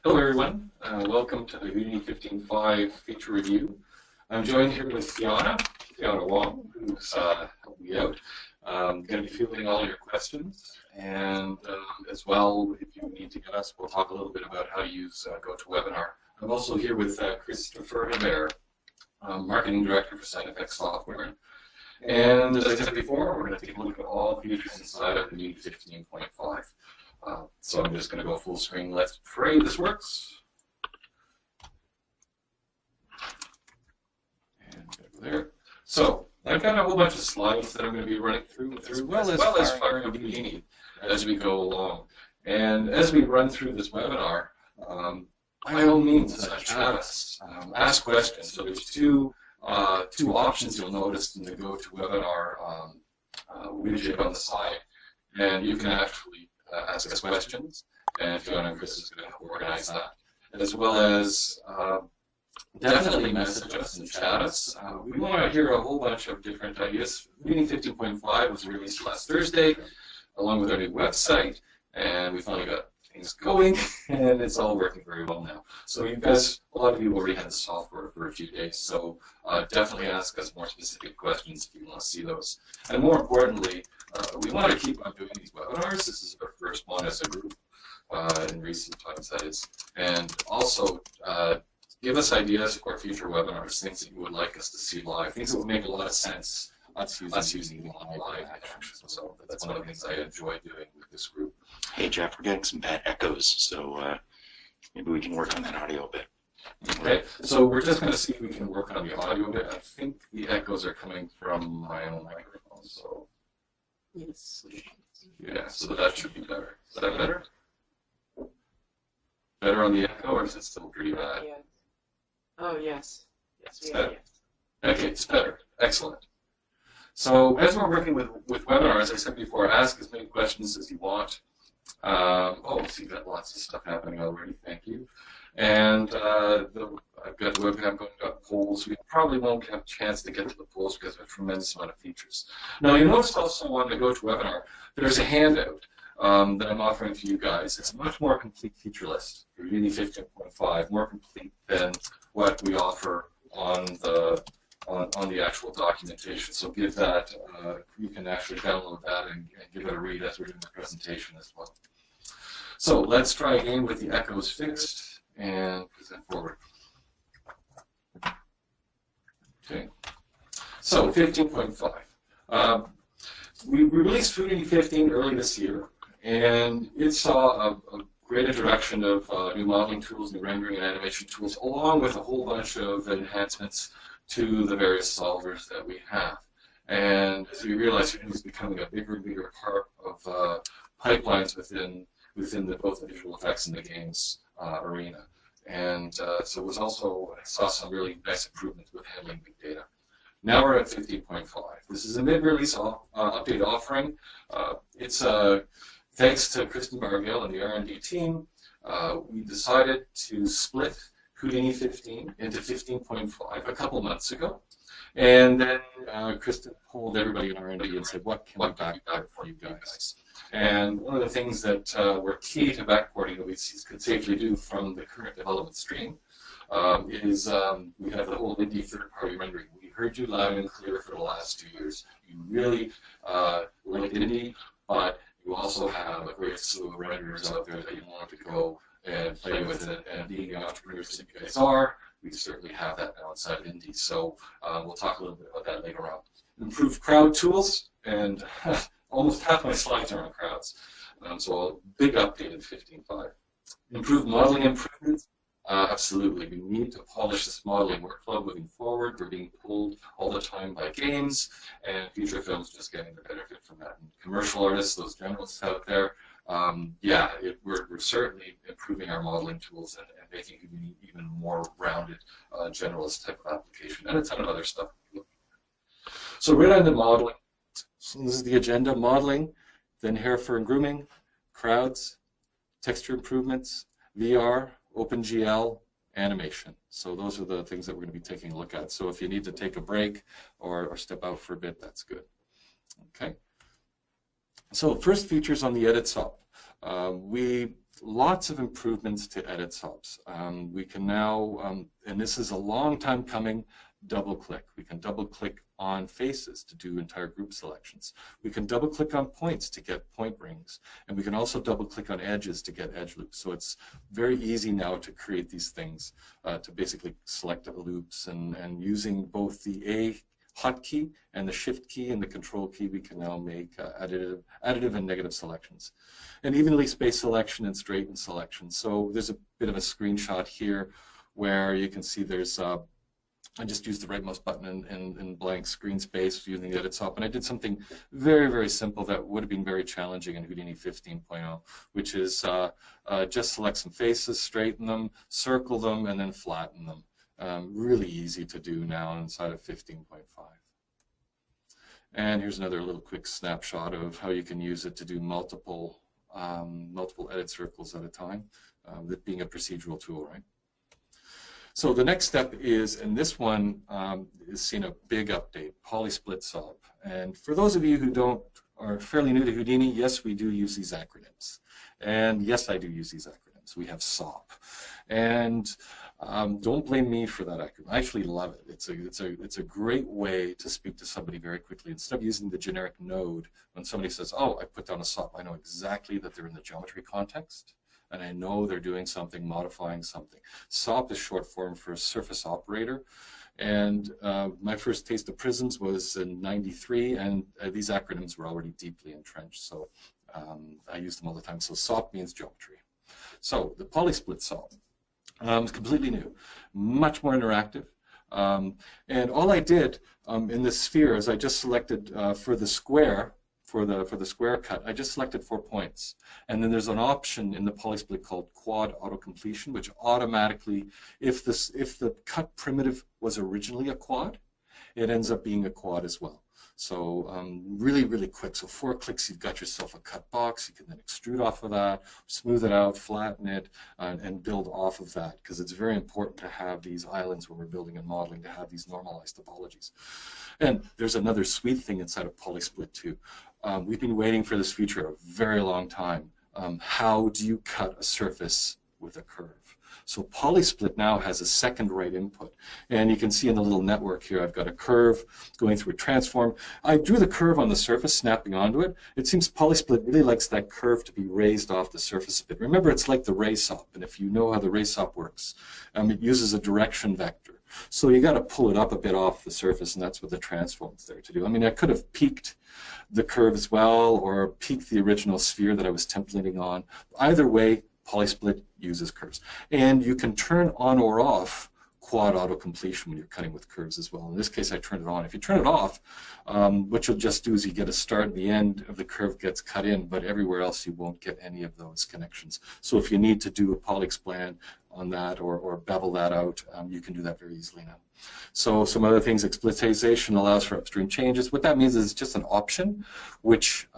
Hello everyone, welcome to the Houdini 15.5 feature review. I'm joined here with Fiona Wong, who's helping me out. Going to be fielding all your questions, and as well, if you need to get us, we'll talk a little bit about how to use GoToWebinar. I'm also here with Christopher Hebert, Marketing Director for SignFX Software. And as I said before, we're going to take a look at all features inside of the Houdini 15.5. So I'm just going to go full screen. Let's pray this works. And go there. So I've got a whole bunch of slides that I'm going to be running through, as well as firing up Houdini as we go along. And as we run through this webinar, by all means, chat us, ask questions. So there's two options you'll notice in the GoToWebinar widget on the side, and you can actually ask us questions, and Fiona and Chris is going to help organize that, as well as definitely message us and chat us. We want to hear a whole bunch of different ideas. Houdini 15.5 was released last Thursday, along with our new website, and we finally got things going, and it's all working very well now. So you guys, a lot of you already had the software for a few days, so definitely ask us more specific questions if you want to see those. And more importantly, we want to keep on doing these webinars. This is our first one as a group in recent times, that is. And also, give us ideas for future webinars, things that you would like us to see live, things that would make a lot of sense, us using live action. So that's one of the things I enjoy doing with this group. Hey Jeff, we're getting some bad echoes, so maybe we can work on that audio a bit. Okay, so we're just going to see if we can work on the audio a bit. I think the echoes are coming from my own microphone, so yes. Yeah, so that should be better. Is that better? Better on the echo, or is it still pretty bad? Yeah. Oh, yes. Yes, It's we are, better. yes. Okay, it's better. Excellent. So as we're working with webinars, as I said before, ask as many questions as you want. Oh, so you've got lots of stuff happening already. Thank you. And I've got the webcam going, got polls. We probably won't have a chance to get to the polls because of a tremendous amount of features. Now, you notice also on the GoToWebinar, there's a handout that I'm offering to you guys. It's a much more complete feature list for Houdini 15.5, more complete than what we offer on the actual documentation. So give that, you can actually download that and give it a read as we're doing the presentation as well. So let's try again with the echoes fixed and present forward. Okay. So 15.5. We released Houdini 15 early this year, and it saw a great introduction of new modeling tools, new rendering and animation tools, along with a whole bunch of enhancements to the various solvers that we have. And as we realize, Houdini is becoming a bigger and bigger part of pipelines within both the visual effects and the games arena. And so it was also, I saw some really nice improvements with handling big data. Now we're at 15.5. This is a mid-release update offering. It's thanks to Kristen Bargill and the R&D team, we decided to split Houdini 15 into 15.5 a couple months ago. And then Kristen pulled everybody in R&D and said, what can we backport for you guys? And one of the things that were key to backporting that we could safely do from the current development stream is we have the whole Indie third-party rendering. We heard you loud and clear for the last 2 years. You really liked Indie, but you also have a great slew of renderers out there that you want to go and play with it. And being the entrepreneurs that you guys are, we certainly have that now inside of Indie. So we'll talk a little bit about that later on. Improved crowd tools, and almost half my slides are on crowds. So a big update in 15.5. Improved modeling improvements. Absolutely. We need to polish this modeling workflow moving forward. We're being pulled all the time by games, and feature films just getting the benefit from that. And commercial artists, those generalists out there, we're certainly improving our modeling tools and making it even more rounded generalist type of application, and a ton of other stuff. So right on the modeling. So this is the agenda: modeling, then hair, fur, and grooming, crowds, texture improvements, VR, OpenGL, animation. So those are the things that we're going to be taking a look at. So if you need to take a break or step out for a bit, that's good. Okay. So first features on the edit sub. We lots of improvements to edit SOPs. We can now, and this is a long time coming, double click. We can double click on faces to do entire group selections. We can double click on points to get point rings. And we can also double click on edges to get edge loops. So it's very easy now to create these things, to basically select loops, and using both the A hotkey and the shift key and the control key, we can now make additive and negative selections. And evenly spaced selection and straightened selection. So there's a bit of a screenshot here where you can see there's I just used the right mouse button in blank screen space using the edit SOP, and I did something very, very simple that would have been very challenging in Houdini 15.0, which is just select some faces, straighten them, circle them, and then flatten them. Really easy to do now inside of 15.5. And here's another little quick snapshot of how you can use it to do multiple edit circles at a time, that being a procedural tool, right? So the next step is, and this one is seen a big update, polysplit SOP. And for those of you who are fairly new to Houdini, yes, we do use these acronyms. And yes, I do use these acronyms. We have SOP. And don't blame me for that acronym. I actually love it. It's a great way to speak to somebody very quickly. Instead of using the generic node, when somebody says, oh, I put down a SOP, I know exactly that they're in the geometry context. And I know they're doing something, modifying something. SOP is short form for surface operator. And my first taste of prisms was in '93, and these acronyms were already deeply entrenched. So I use them all the time. So SOP means geometry. So the polysplit SOP is completely new, much more interactive. And all I did in this sphere is I just selected for the square, for the square cut, I just selected 4 points. And then there's an option in the polysplit called quad auto-completion, which automatically, if the cut primitive was originally a quad, it ends up being a quad as well. So really, really quick. So 4 clicks, you've got yourself a cut box. You can then extrude off of that, smooth it out, flatten it, and build off of that, because it's very important to have these islands when we're building and modeling, to have these normalized topologies. And there's another sweet thing inside of polysplit too. We've been waiting for this feature a very long time. How do you cut a surface with a curve? So polysplit now has a second right input. And you can see in the little network here, I've got a curve going through a transform. I drew the curve on the surface, snapping onto it. It seems polysplit really likes that curve to be raised off the surface a bit. Remember, it's like the ray SOP. And if you know how the ray SOP works, it uses a direction vector. So you got to pull it up a bit off the surface, and that's what the transform is there to do. I mean, I could have peaked the curve as well, or peaked the original sphere that I was templating on. Either way, polysplit uses curves. And you can turn on or off quad auto-completion when you're cutting with curves as well. In this case, I turned it on. If you turn it off, what you'll just do is you get a start and the end of the curve gets cut in, but everywhere else you won't get any of those connections. So if you need to do a polyexplan on that or bevel that out, you can do that very easily now. So some other things, explicitization allows for upstream changes. What that means is it's just an option which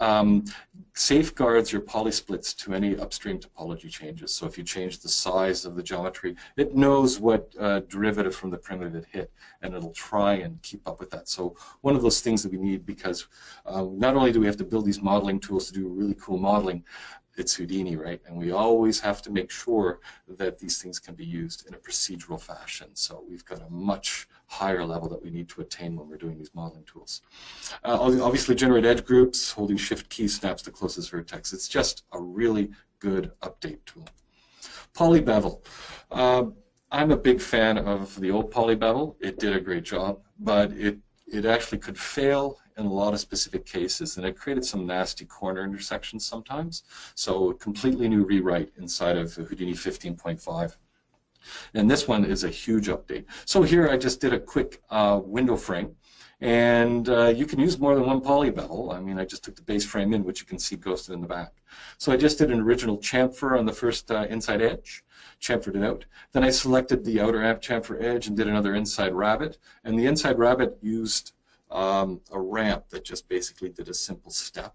safeguards your polysplits to any upstream topology changes. So if you change the size of the geometry, it knows what derivative from the primitive it hit, and it'll try and keep up with that. So one of those things that we need, because not only do we have to build these modeling tools to do really cool modeling, it's Houdini, right? And we always have to make sure that these things can be used in a procedural fashion. So we've got a much higher level that we need to attain when we're doing these modeling tools. Obviously, generate edge groups, holding shift key snaps the closest vertex. It's just a really good update tool. Polybevel. I'm a big fan of the old polybevel. It did a great job, but it actually could fail in a lot of specific cases, and it created some nasty corner intersections sometimes. So a completely new rewrite inside of Houdini 15.5. And this one is a huge update. So here I just did a quick window frame, and you can use more than one polybevel. I mean, I just took the base frame in, which you can see ghosted in the back. So I just did an original chamfer on the first inside edge, chamfered it out. Then I selected the outer chamfer edge and did another inside rabbit. And the inside rabbit used a ramp that just basically did a simple step.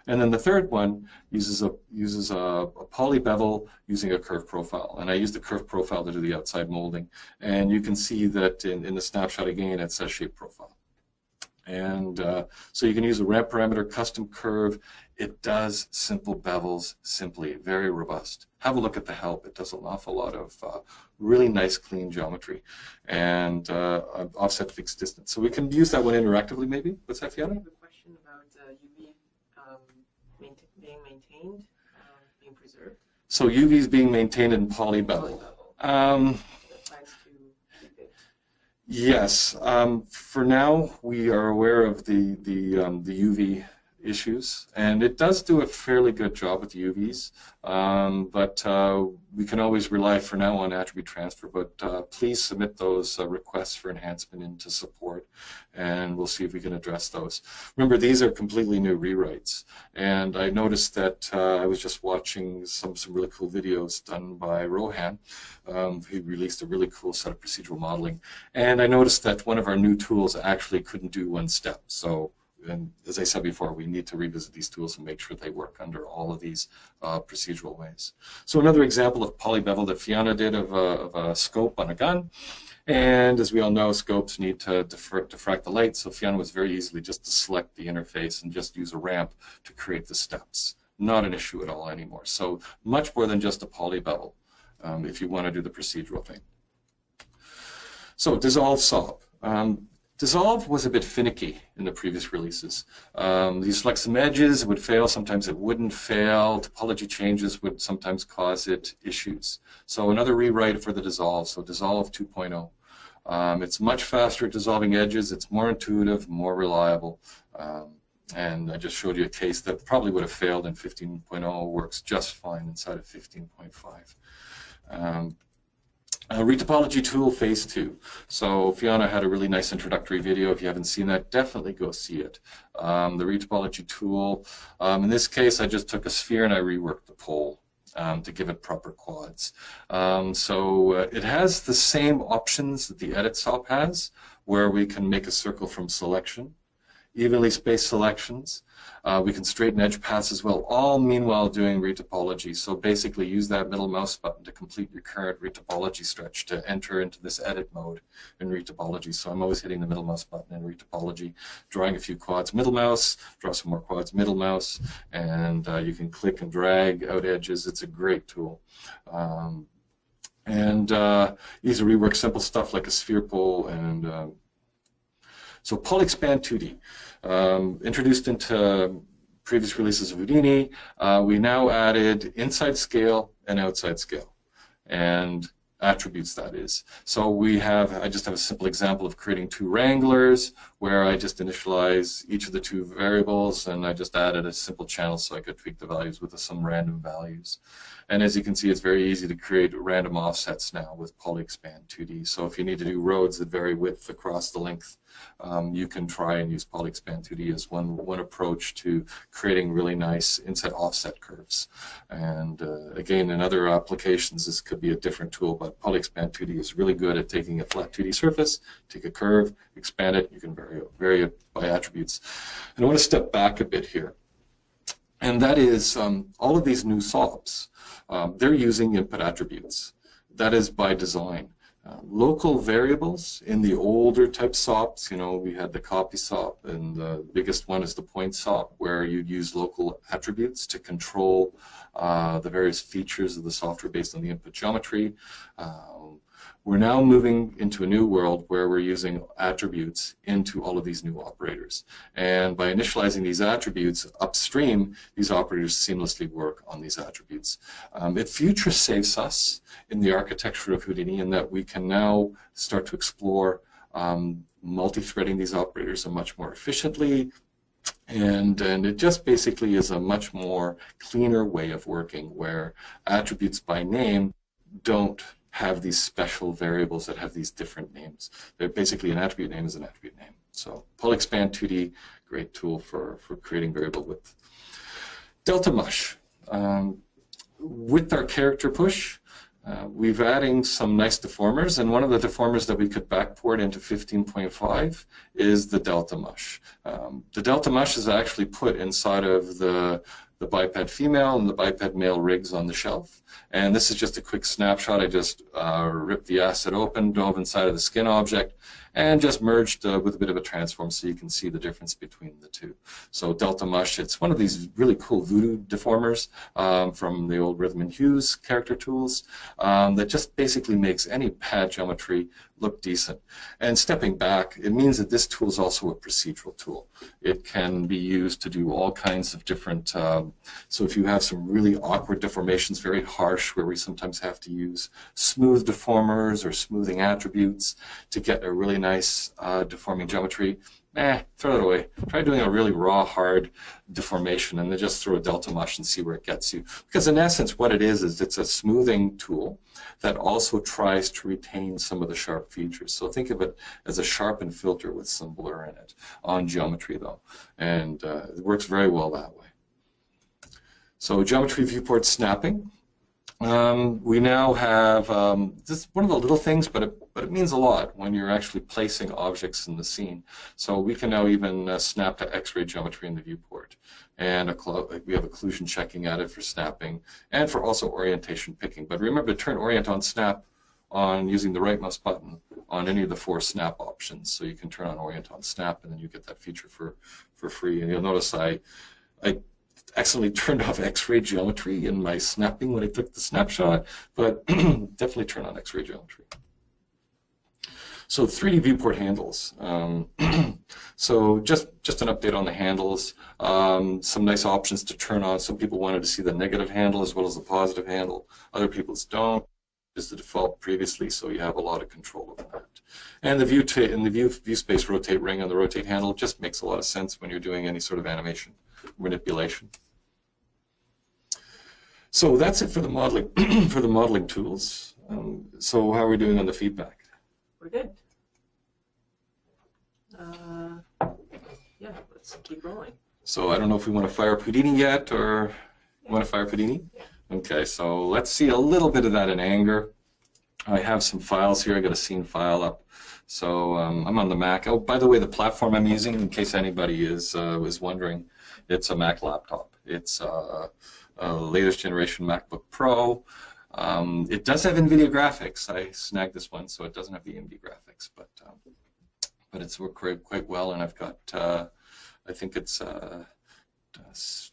And then the third one uses a polybevel using a curve profile. And I used the curve profile to do the outside molding. And you can see that in the snapshot again, it says shape profile. And so you can use a ramp parameter, custom curve. It does simple bevels simply, very robust. Have a look at the help. It does an awful lot of really nice, clean geometry and offset fixed distance. So we can use that one interactively, maybe. What's that, Fiona? I have a question about UV being maintained, being preserved. So UV is being maintained in polybevel. Plans to keep it. Yes. For now, we are aware of the UV issues, and it does do a fairly good job with UVs, but we can always rely for now on attribute transfer, but please submit those requests for enhancement into support, and we'll see if we can address those. Remember, these are completely new rewrites, and I noticed that I was just watching some really cool videos done by Rohan. He released a really cool set of procedural modeling, and I noticed that one of our new tools actually couldn't do one step. So, and as I said before, we need to revisit these tools and make sure they work under all of these procedural ways. So another example of polybevel that Fiona did of a scope on a gun. And as we all know, scopes need to diffract the light. So Fiona was very easily just to select the interface and just use a ramp to create the steps. Not an issue at all anymore. So much more than just a polybevel if you want to do the procedural thing. So dissolve SOP. Dissolve was a bit finicky in the previous releases. You select some edges, it would fail, sometimes it wouldn't fail. Topology changes would sometimes cause it issues. So another rewrite for the Dissolve, so Dissolve 2.0. It's much faster at dissolving edges, it's more intuitive, more reliable. And I just showed you a case that probably would have failed in 15.0, works just fine inside of 15.5. Retopology tool phase 2. So Fiona had a really nice introductory video. If you haven't seen that, definitely go see it. The retopology tool, in this case, I just took a sphere and I reworked the pole to give it proper quads. It has the same options that the edit SOP has, where we can make a circle from selection, evenly spaced selections. We can straighten edge paths as well, all meanwhile doing retopology. So basically use that middle mouse button to complete your current retopology stretch to enter into this edit mode in retopology. So I'm always hitting the middle mouse button in retopology, drawing a few quads, middle mouse, draw some more quads, middle mouse, and you can click and drag out edges. It's a great tool. Easy rework simple stuff like a sphere pole and so PolyXpand 2D, introduced into previous releases of Houdini, we now added inside scale and outside scale, and attributes, that is. So I just have a simple example of creating two wranglers where I just initialize each of the two variables and I just added a simple channel so I could tweak the values with some random values. And as you can see, it's very easy to create random offsets now with PolyXpand 2D. So if you need to do roads that vary width across the length, you can try and use PolyXpand 2D as one approach to creating really nice inside offset curves. And again, in other applications, this could be a different tool, but PolyXpand 2D is really good at taking a flat 2D surface, take a curve, expand it, you can vary it by attributes. And I want to step back a bit here. And that is all of these new SOPs, they're using input attributes. That is by design. Local variables in the older type SOPs, we had the copy SOP, and the biggest one is the point SOP, where you'd use local attributes to control the various features of the software based on the input geometry. We're now moving into a new world where we're using attributes into all of these new operators. And by initializing these attributes upstream, these operators seamlessly work on these attributes. It future safes us in the architecture of Houdini in that we can now start to explore multi-threading these operators much more efficiently. And it just basically is a much more cleaner way of working where attributes by name don't have these special variables that have these different names. They're basically an attribute name is an attribute name. So PolyXpand 2D, great tool for creating variable width. Delta Mush. With our character push, we've adding some nice deformers, and one of the deformers that we could backport into 15.5 is the Delta Mush. The Delta Mush is actually put inside of the the biped female and the biped male rigs on the shelf. And this is just a quick snapshot. I just ripped the asset open, dove inside of the skin object, and just merged with a bit of a transform so you can see the difference between the two. So Delta Mush, it's one of these really cool voodoo deformers from the old Rhythm and Hues character tools that just basically makes any pad geometry look decent. And stepping back, it means that this tool is also a procedural tool. It can be used to do all kinds of different, so if you have some really awkward deformations, very harsh, where we sometimes have to use smooth deformers or smoothing attributes to get a really nice deforming geometry, throw it away. Try doing a really raw, hard deformation and then just throw a Delta Mush and see where it gets you. Because in essence, what it is it's a smoothing tool that also tries to retain some of the sharp features. So think of it as a sharpen filter with some blur in it, on geometry though. And it works very well that way. So geometry viewport snapping. We now have, this is one of the little things, but it means a lot when you're actually placing objects in the scene. So we can now even snap to X-ray geometry in the viewport. And we have occlusion checking at it for snapping and for also orientation picking. But remember to turn orient on snap on using the right mouse button on any of the 4 snap options. So you can turn on orient on snap and then you get that feature for free. And you'll notice I accidentally turned off X-ray geometry in my snapping when I took the snapshot, but definitely turn on X-ray geometry. So 3D viewport handles. So just an update on the handles. Some nice options to turn on. Some people wanted to see the negative handle as well as the positive handle. Other people's don't. Is the default previously, so you have a lot of control over that. And the view space rotate ring on the rotate handle just makes a lot of sense when you're doing any sort of animation manipulation. So that's it for the modeling for the modeling tools. So how are we doing on the feedback? We're good. Yeah, let's keep rolling. So I don't know if we want to fire up Houdini yet, or you want to fire up Houdini? Yeah. Okay, so let's see a little bit of that in anger. I have some files here. I got a scene file up. So I'm on the Mac. Oh, by the way, the platform I'm using, in case anybody is wondering, it's a Mac laptop. It's a latest generation MacBook Pro. It does have NVIDIA graphics. I snagged this one, so it doesn't have the NVIDIA graphics, but it's worked quite well. And I've got, I think it's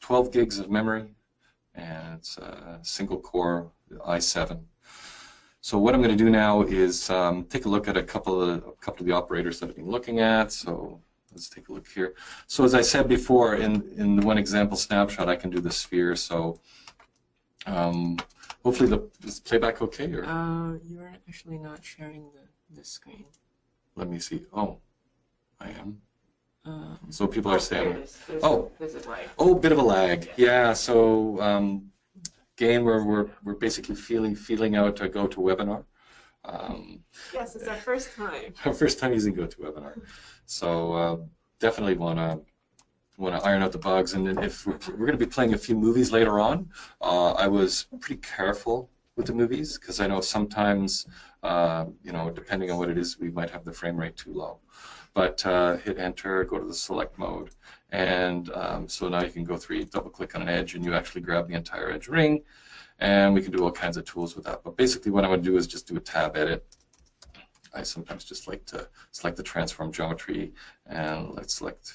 12 gigs of memory, and it's a single core i7. So what I'm going to do now is take a look at a couple of the operators that I've been looking at. So let's take a look here. So as I said before, in the one example snapshot, I can do the sphere. So hopefully is playback okay? Or You're actually not sharing the screen. let me see. Oh, I am. So people are saying, there's a lag. Oh, bit of a lag. Yeah. So again, we're basically feeling out a GoToWebinar. Yes, it's our first time. Our first time using GoToWebinar. So definitely want to iron out the bugs. And then if we're going to be playing a few movies later on, I was pretty careful with the movies because I know sometimes, depending on what it is, we might have the frame rate too low. But hit enter, go to the select mode, and so now you can go through, double click on an edge, and you actually grab the entire edge ring, and we can do all kinds of tools with that. But basically what I'm going to do is just do a tab edit. I sometimes just like to select the transform geometry, and let's select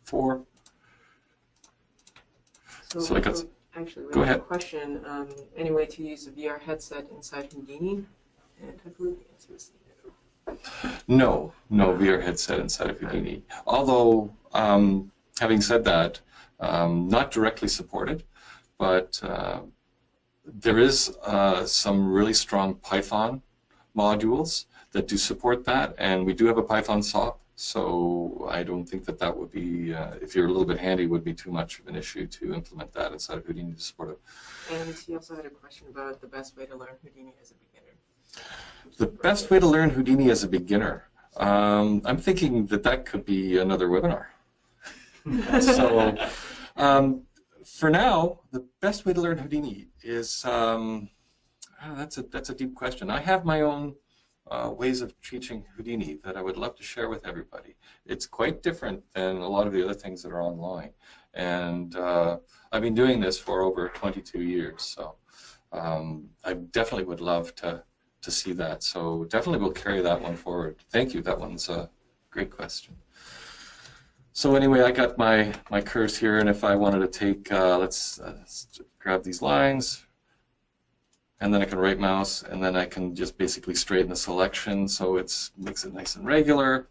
4. So actually, we go have ahead. a question. Any way to use a VR headset inside Houdini? And I believe the answer is no. No VR headset inside of Houdini. Although, having said that, not directly supported, but there is some really strong Python modules that do support that, and we do have a Python SOP, so I don't think that would be, if you're a little bit handy, would be too much of an issue to implement that inside of Houdini to support it. And he also had a question about the best way to learn Houdini as a beginner. The best way to learn Houdini as a beginner. I'm thinking that could be another webinar. So for now, the best way to learn Houdini is, that's a deep question. I have my own ways of teaching Houdini that I would love to share with everybody. It's quite different than a lot of the other things that are online. And I've been doing this for over 22 years, so I definitely would love to see that. So definitely we'll carry that one forward. Thank you. That one's a great question. So anyway, I got my curves here, and if I wanted to take, let's grab these lines, and then I can right mouse, and then I can just basically straighten the selection so it makes it nice and regular,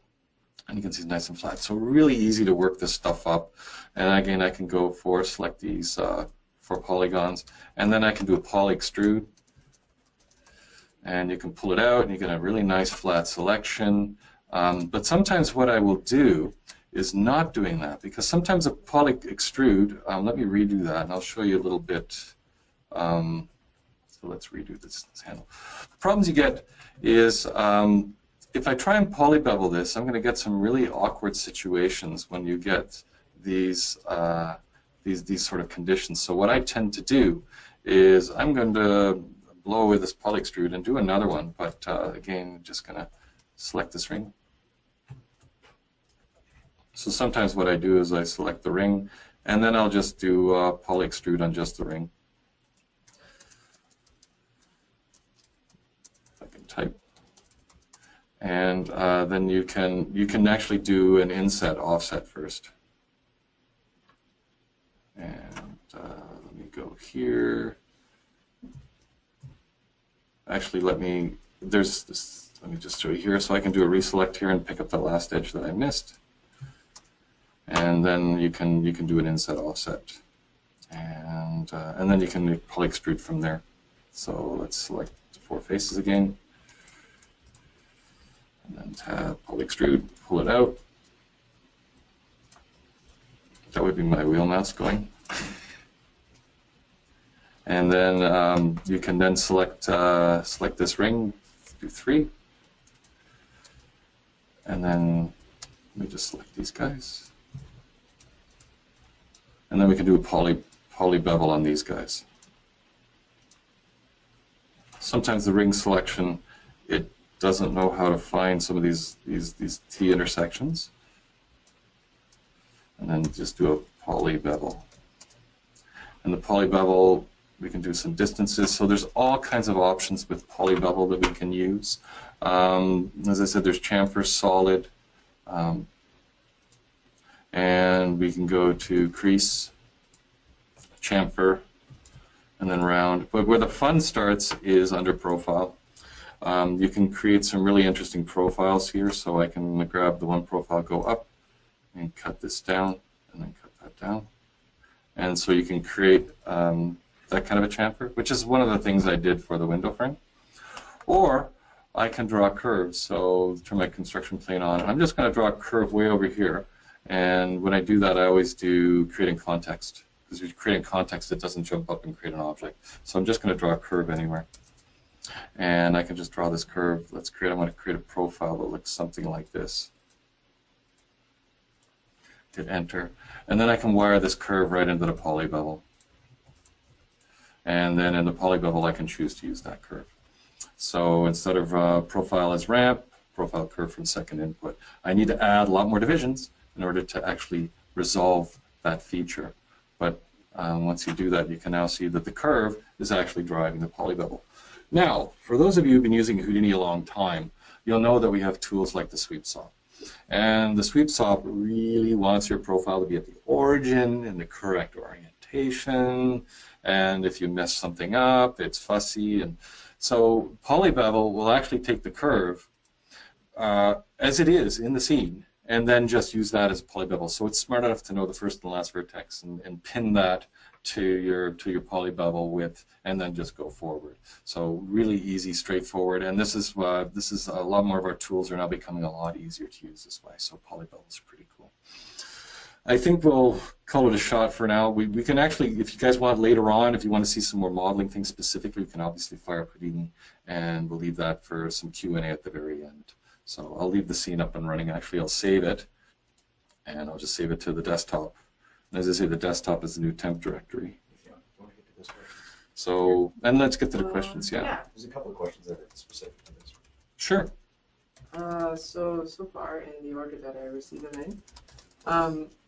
and you can see it's nice and flat. So really easy to work this stuff up. And again, I can go for select these 4 polygons, and then I can do a poly extrude, and you can pull it out, and you get a really nice flat selection. But sometimes what I will do is not doing that, because sometimes a poly extrude, let me redo that, and I'll show you a little bit. So let's redo this handle. The problems you get is if I try and poly bevel this, I'm going to get some really awkward situations when you get these sort of conditions. So what I tend to do is I'm going to blow away this poly extrude and do another one, but again, just going to select this ring. So sometimes what I do is I select the ring, and then I'll just do poly extrude on just the ring. If I can type. And then you can actually do an inset offset first. And let me go here. Actually, let me just show you here, so I can do a reselect here and pick up the last edge that I missed. And then you can do an inset offset, and then you can poly extrude from there. So let's select the 4 faces again, and then tab poly extrude, pull it out. That would be my wheel mouse going. And then you can then select this ring, do 3, and then let me just select these guys. And then we can do a poly bevel on these guys. Sometimes the ring selection, it doesn't know how to find some of these T intersections. And then just do a poly bevel. And the poly bevel, we can do some distances. So there's all kinds of options with poly bevel that we can use. As I said, there's chamfer, solid. And we can go to crease, chamfer, and then round. But where the fun starts is under profile. You can create some really interesting profiles here. So I can grab the one profile, go up, and cut this down, and then cut that down. And so you can create that kind of a chamfer, which is one of the things I did for the window frame. Or I can draw curves. So turn my construction plane on, and I'm just going to draw a curve way over here. And when I do that, I always do creating context, because if you're creating context, it doesn't jump up and create an object. So I'm just going to draw a curve anywhere. And I can just draw this curve. I'm going to create a profile that looks something like this. Hit enter. And then I can wire this curve right into the poly bevel. And then in the poly bevel, I can choose to use that curve. So instead of profile as ramp, profile curve from second input, I need to add a lot more divisions in order to actually resolve that feature. But once you do that, you can now see that the curve is actually driving the poly bevel. Now, for those of you who've been using Houdini a long time, you'll know that we have tools like the sweep saw. And the sweep saw really wants your profile to be at the origin in the correct orientation. And if you mess something up, it's fussy. And so poly bevel will actually take the curve as it is in the scene, and then just use that as a poly bevel. So it's smart enough to know the first and last vertex and pin that to your poly bevel width, and then just go forward. So really easy, straightforward. And this is a lot more of our tools are now becoming a lot easier to use this way. So poly bevel is pretty cool. I think we'll call it a shot for now. We can actually, if you guys want later on, if you want to see some more modeling things specifically, you can obviously fire up Houdini, and we'll leave that for some Q&A at the very end. So I'll leave the scene up and running. Actually, I'll save it, and I'll just save it to the desktop. And as I say, the desktop is the new temp directory. So, and let's get to the questions. Yeah. There's a couple of questions that are specific to this. Sure. So far in the order that I received them in,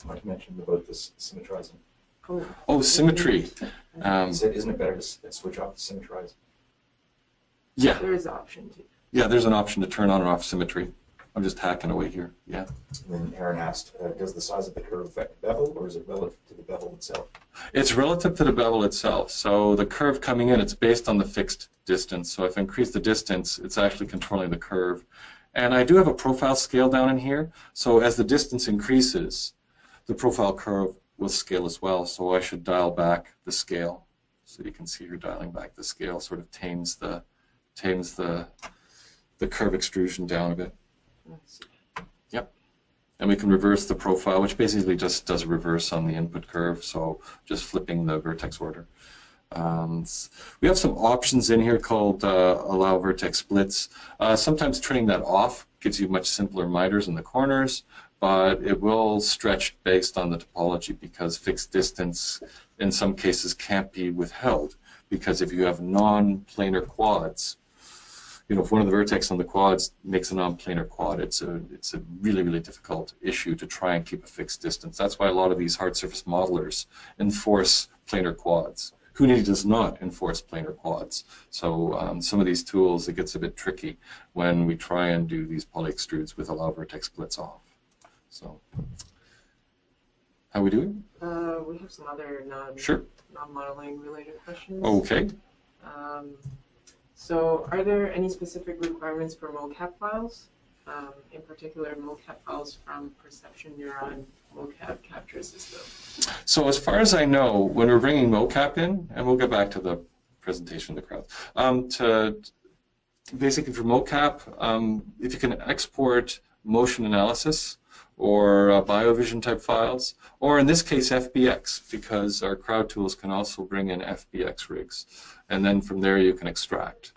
Like you mentioned about this symmetrizing. Oh, symmetry. Isn't it better to switch off the symmetrize? Yeah. There is an option to. Yeah, there's an option to turn on and off symmetry. I'm just hacking away here. Yeah. And then Aaron asked, does the size of the curve affect the bevel, or is it relative to the bevel itself? It's relative to the bevel itself. So the curve coming in, it's based on the fixed distance. So if I increase the distance, it's actually controlling the curve. And I do have a profile scale down in here. So as the distance increases, the profile curve will scale as well. So I should dial back the scale. So you can see here dialing back the scale sort of tames the curve extrusion down a bit. Yep. And we can reverse the profile, which basically just does a reverse on the input curve, so just flipping the vertex order. We have some options in here called allow vertex splits. Sometimes turning that off gives you much simpler miters in the corners, but it will stretch based on the topology because fixed distance in some cases can't be withheld, because if you have non-planar quads, you know, if one of the vertex on the quads makes a non-planar quad, it's a really, really difficult issue to try and keep a fixed distance. That's why a lot of these hard surface modelers enforce planar quads. Houdini does not enforce planar quads. So some of these tools, it gets a bit tricky when we try and do these poly extrudes with allow vertex splits off. So, how we doing? We have some other non-modeling related questions. Okay. So are there any specific requirements for mocap files? In particular, mocap files from perception neuron mocap capture system. So as far as I know, when we're bringing mocap in, and we'll get back to the presentation of the crowd, basically for mocap, if you can export motion analysis or BioVision type files, or in this case FBX, because our crowd tools can also bring in FBX rigs, and then from there you can extract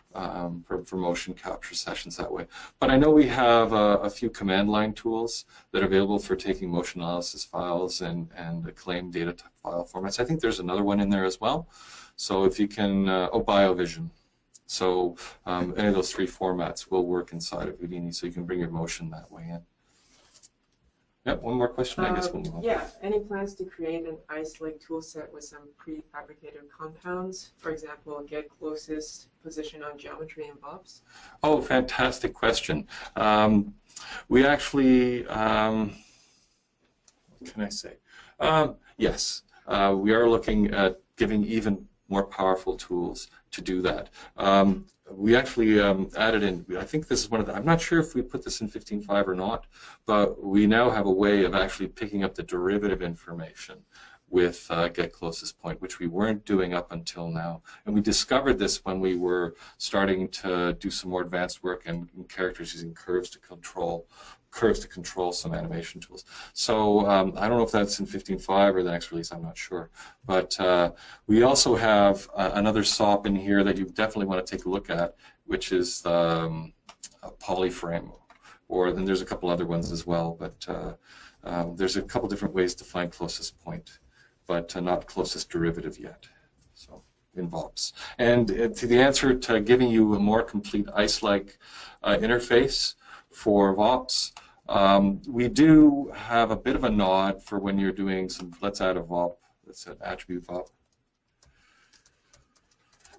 for motion capture sessions that way. But I know we have a few command line tools that are available for taking motion analysis files and acclaim data type file formats. I think there's another one in there as well. So if you can, BioVision. So any of those three formats will work inside of Houdini, so you can bring your motion that way in. Yep, one more question, I guess we'll move on. Yeah, any plans to create an ice-like toolset with some prefabricated compounds? For example, get closest position on geometry and VOPs? Oh, fantastic question. We actually, what can I say? Yes, we are looking at giving even more powerful tools to do that. We actually added in, I think this is one of the, I'm not sure if we put this in 15.5 or not, but we now have a way of actually picking up the derivative information with get closest point, which we weren't doing up until now. And we discovered this when we were starting to do some more advanced work in characters using curves to control some animation tools. So I don't know if that's in 15.5 or the next release, I'm not sure. But we also have another SOP in here that you definitely want to take a look at, which is the polyframe. Or then there's a couple other ones as well, but there's a couple different ways to find closest point, but not closest derivative yet. So in VOPs. And to the answer to giving you a more complete ice-like interface for VOPs, we do have a bit of a nod for when you're doing some, let's add a VOP, let's add attribute VOP.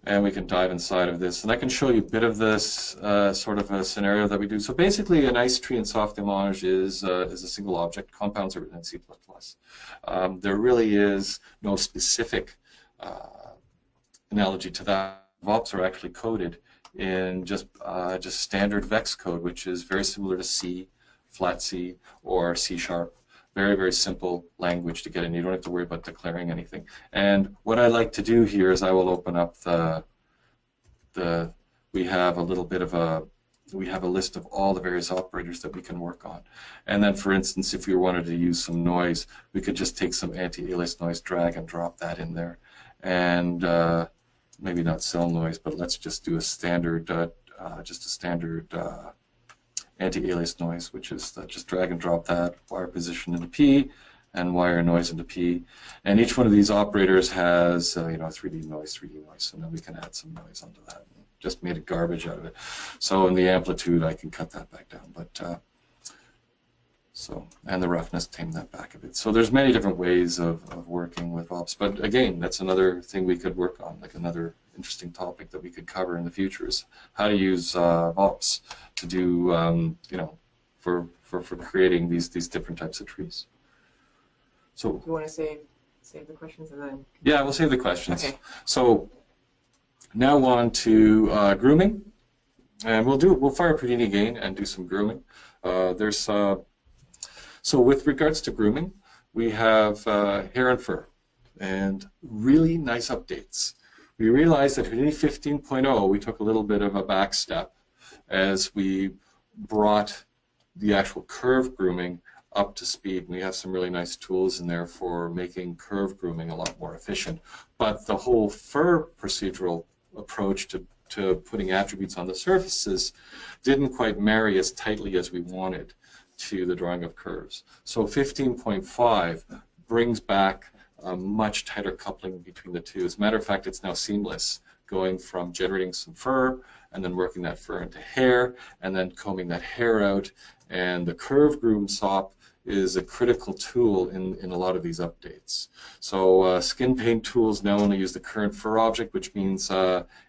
And we can dive inside of this. And I can show you a bit of this sort of a scenario that we do. So basically an ice tree in soft image is a single object. Compounds are written in C++. There really is no specific analogy to that. VOPs are actually coded in just standard VEX code, which is very similar to C, flat C, or C#. Very, very simple language to get in. You don't have to worry about declaring anything. And what I like to do here is I will open up we have a little bit of we have a list of all the various operators that we can work on. And then, for instance, if we wanted to use some noise, we could just take some anti-alias noise, drag and drop that in there. And maybe not cell noise, but let's just do a standard, anti-alias noise, which is just drag and drop that, wire position into P, and wire noise into P. And each one of these operators has, 3D noise, so then we can add some noise onto that just made a garbage out of it. So in the amplitude, I can cut that back down. But and the roughness, tame that back a bit. So there's many different ways of working with VOPs. But again, that's another thing we could work on, like another interesting topic that we could cover in the future is how to use VOPs to do, for creating these different types of trees. So Do you want to save the questions and then? yeah, we'll save the questions. Okay. So now on to grooming, and we'll fire up Houdini again and do some grooming. So with regards to grooming, we have hair and fur, and really nice updates. We realized that Houdini 15.0, we took a little bit of a back step as we brought the actual curve grooming up to speed. We have some really nice tools in there for making curve grooming a lot more efficient. But the whole fur procedural approach to putting attributes on the surfaces didn't quite marry as tightly as we wanted to the drawing of curves. So 15.5 brings back a much tighter coupling between the two. As a matter of fact, it's now seamless, going from generating some fur and then working that fur into hair and then combing that hair out. And the curve groom SOP is a critical tool in a lot of these updates. So skin paint tools now only use the current fur object, which means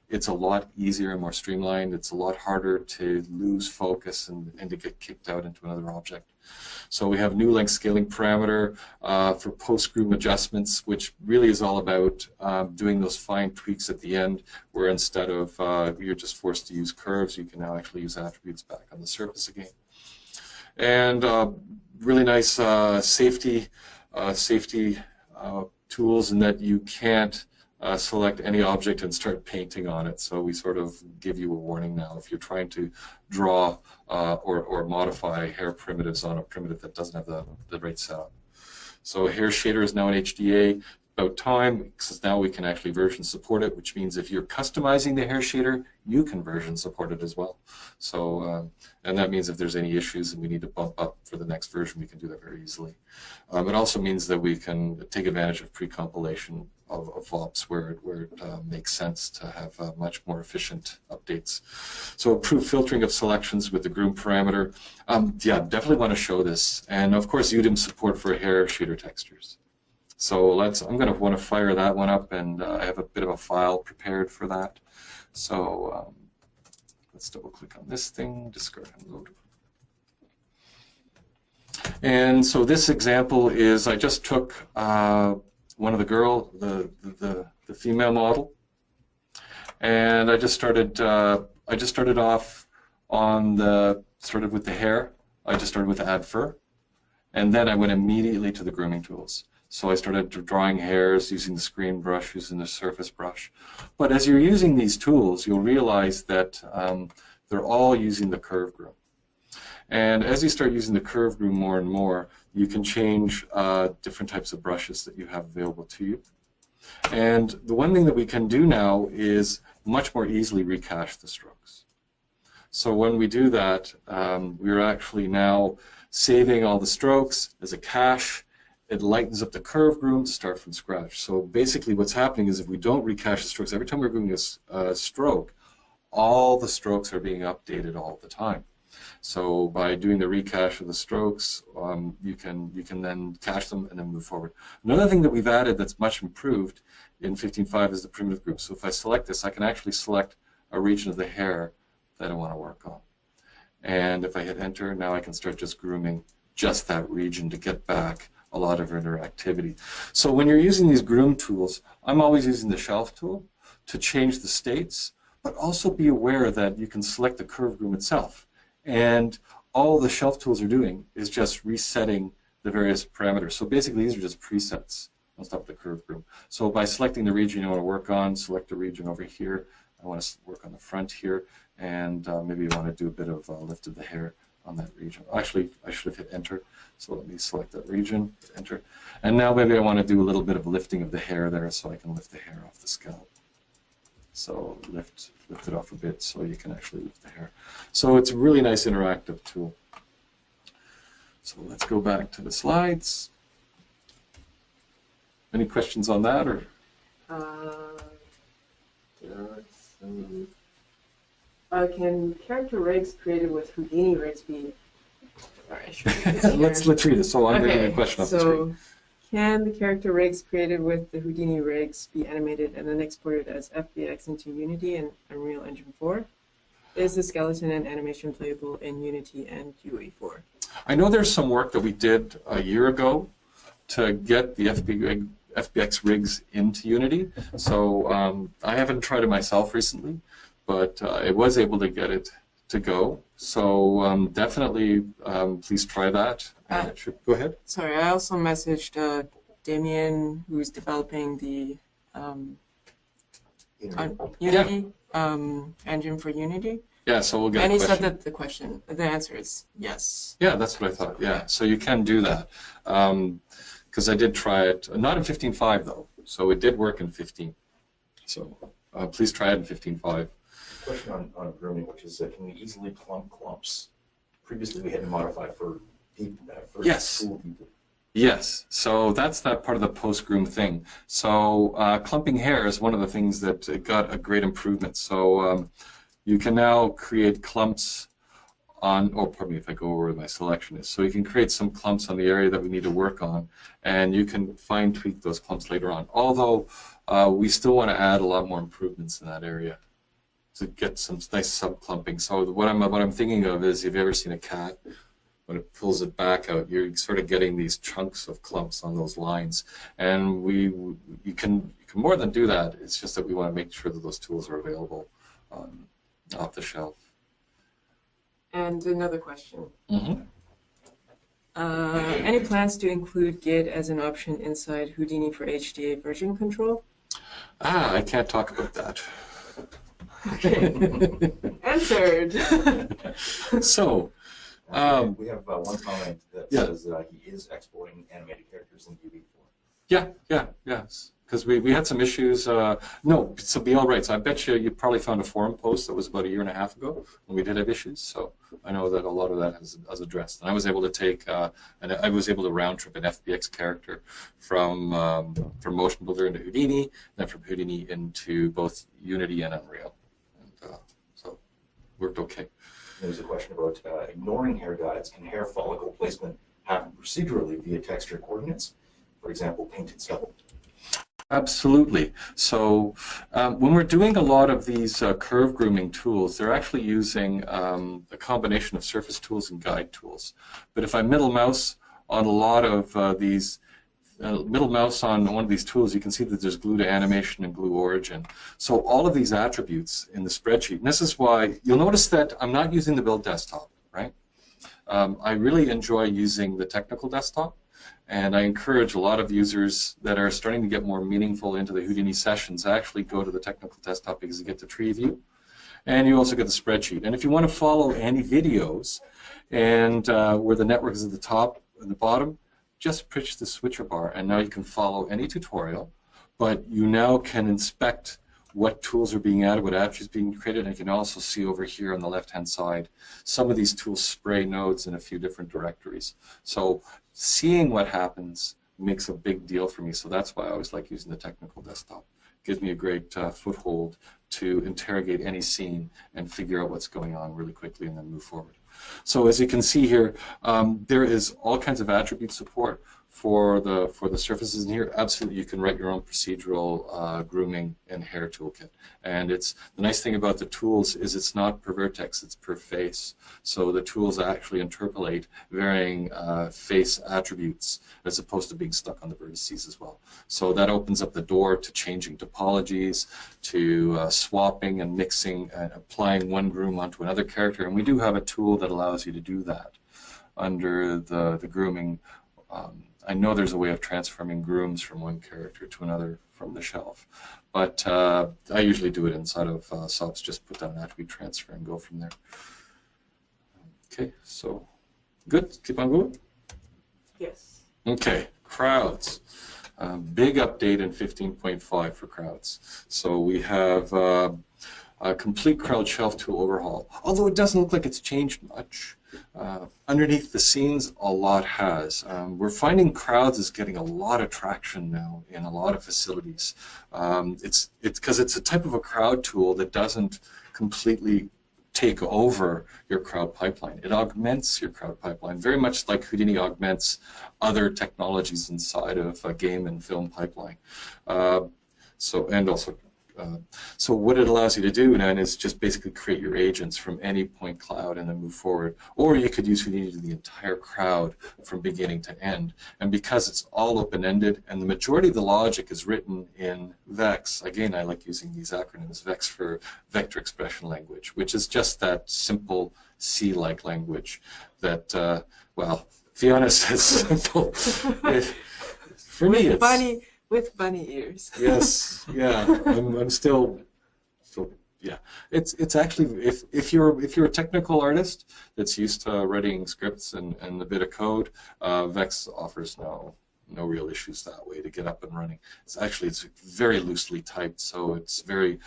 it's a lot easier and more streamlined. It's a lot harder to lose focus and to get kicked out into another object. So we have new length scaling parameter for post-groom adjustments, which really is all about doing those fine tweaks at the end, where instead of you're just forced to use curves, you can now actually use attributes back on the surface again. And really nice safety tools in that you can't select any object and start painting on it. So we sort of give you a warning now if you're trying to draw or modify hair primitives on a primitive that doesn't have the right setup. So hair shader is now in HDA. About time, because now we can actually version support it, which means if you're customizing the hair shader, you can version support it as well. So, and that means if there's any issues and we need to bump up for the next version, we can do that very easily. It also means that we can take advantage of pre-compilation of VOPs where it makes sense to have much more efficient updates. So improved filtering of selections with the groom parameter. Yeah, definitely want to show this. And of course, UDIM support for hair shader textures. So I'm going to want to fire that one up, and I have a bit of a file prepared for that. So let's double click on this thing, discard and load. And so this example is I just took one of the female model, and I just started off started with the hair. I just started with add fur, and then I went immediately to the grooming tools. So I started drawing hairs using the screen brush, using the surface brush. But as you're using these tools, you'll realize that they're all using the curve groom. And as you start using the curve groom more and more, you can change different types of brushes that you have available to you. And the one thing that we can do now is much more easily recache the strokes. So when we do that, we're actually now saving all the strokes as a cache. It lightens up the curve groom to start from scratch. So basically what's happening is if we don't recache the strokes, every time we're doing a stroke, all the strokes are being updated all the time. So by doing the recache of the strokes, you can then cache them and then move forward. Another thing that we've added that's much improved in 15.5 is the primitive group. So if I select this, I can actually select a region of the hair that I want to work on. And if I hit enter, now I can start just grooming just that region to get back a lot of interactivity. So when you're using these groom tools, I'm always using the shelf tool to change the states, but also be aware that you can select the curve groom itself. And all the shelf tools are doing is just resetting the various parameters. So basically these are just presets on top of the curve groom. So by selecting the region you want to work on, select the region over here. I want to work on the front here, and maybe you want to do a bit of lift of the hair on that region. Actually, I should have hit enter. So let me select that region, hit enter. And now maybe I want to do a little bit of lifting of the hair there so I can lift the hair off the scalp. So lift it off a bit so you can actually lift the hair. So it's a really nice interactive tool. So let's go back to the slides. Any questions on that? Or? Can character rigs created with Houdini rigs be... Sorry, I should read this here. Let's read it. So I'm reading the question off the screen. Can the character rigs created with the Houdini rigs be animated and then exported as FBX into Unity and Unreal Engine 4? Is the skeleton and animation playable in Unity and UE4? I know there's some work that we did a year ago to get the FBX rigs into Unity. So I haven't tried it myself recently, but it was able to get it to go. So definitely please try that. Go ahead. Sorry, I also messaged Damien, who's developing the Unity engine for Unity. Yeah, so we'll get and a he question. said that the answer is yes. Yeah, that's what I thought. Yeah, so you can do that. Because I did try it, not in 15.5 though, so it did work in 15. So please try it in 15.5. Question on grooming, which is can we easily clump clumps? Previously we had to modify for people, for Yes. cool people. Yes, so that's that part of the post-groom thing. So clumping hair is one of the things that got a great improvement. So you can now create clumps on, oh, pardon me if I go over where my selection is. So you can create some clumps on the area that we need to work on, and you can fine tweak those clumps later on. Although we still want to add a lot more improvements in that area to get some nice sub-clumping. So what I'm thinking of is, have you ever seen a cat? When it pulls it back out, you're sort of getting these chunks of clumps on those lines. And you can more than do that. It's just that we want to make sure that those tools are available off the shelf. And another question. Mm-hmm. Any plans to include GID as an option inside Houdini for HDA version control? I can't talk about that. Okay. Answered. So, we have one comment that yeah. says he is exporting animated characters in UE4. Yes. Because we had some issues. No, so be all right. So I bet you probably found a forum post that was about 1.5 years ago when we did have issues. So I know that a lot of that has addressed. And I was able to take, and I was able to round trip an FBX character from Motion Builder into Houdini, then from Houdini into both Unity and Unreal. And so worked okay. There's a question about ignoring hair guides. Can hair follicle placement happen procedurally via texture coordinates? For example, painted stubble. Absolutely. So when we're doing a lot of these curve grooming tools, they're actually using a combination of surface tools and guide tools. But if I middle mouse on a lot of these, middle mouse on one of these tools, you can see that there's glue to animation and glue origin. So all of these attributes in the spreadsheet, and this is why you'll notice that I'm not using the build desktop, right? I really enjoy using the technical desktop. And I encourage a lot of users that are starting to get more meaningful into the Houdini sessions actually go to the technical desktop because you get the tree view. And you also get the spreadsheet. And if you want to follow any videos and where the network is at the top and the bottom, just push the switcher bar. And now you can follow any tutorial, but you now can inspect what tools are being added, what attributes being created, and you can also see over here on the left-hand side, some of these tools spray nodes in a few different directories. So seeing what happens makes a big deal for me, so that's why I always like using the technical desktop. It gives me a great foothold to interrogate any scene and figure out what's going on really quickly and then move forward. So as you can see here, there is all kinds of attribute support for the surfaces in here. Absolutely, you can write your own procedural grooming and hair toolkit. And it's the nice thing about the tools is it's not per vertex, it's per face. So the tools actually interpolate varying face attributes as opposed to being stuck on the vertices as well. So that opens up the door to changing topologies, to swapping and mixing and applying one groom onto another character. And we do have a tool that allows you to do that under the grooming. I know there's a way of transforming grooms from one character to another from the shelf, but I usually do it inside of subs, just put down an attribute transfer and go from there. Okay, so good, keep on going? Yes. Okay, crowds. Big update in 15.5 for crowds. So we have a complete crowd shelf tool overhaul, although it doesn't look like it's changed much. Underneath the scenes, a lot has. We're finding crowds is getting a lot of traction now in a lot of facilities. It's because it's a type of a crowd tool that doesn't completely take over your crowd pipeline. It augments your crowd pipeline, very much like Houdini augments other technologies inside of a game and film pipeline. So what it allows you to do then is just basically create your agents from any point cloud and then move forward. Or you could use Houdini to do the entire crowd from beginning to end. And because it's all open-ended and the majority of the logic is written in VEX, again, I like using these acronyms, VEX for Vector Expression Language, which is just that simple C-like language that, well, to be honest, it's simple. For me, it's... With bunny ears. Yes, yeah. I'm still, yeah. It's actually if you're a technical artist that's used to writing scripts and a bit of code, Vex offers no real issues that way to get up and running. It's very loosely typed, so it's very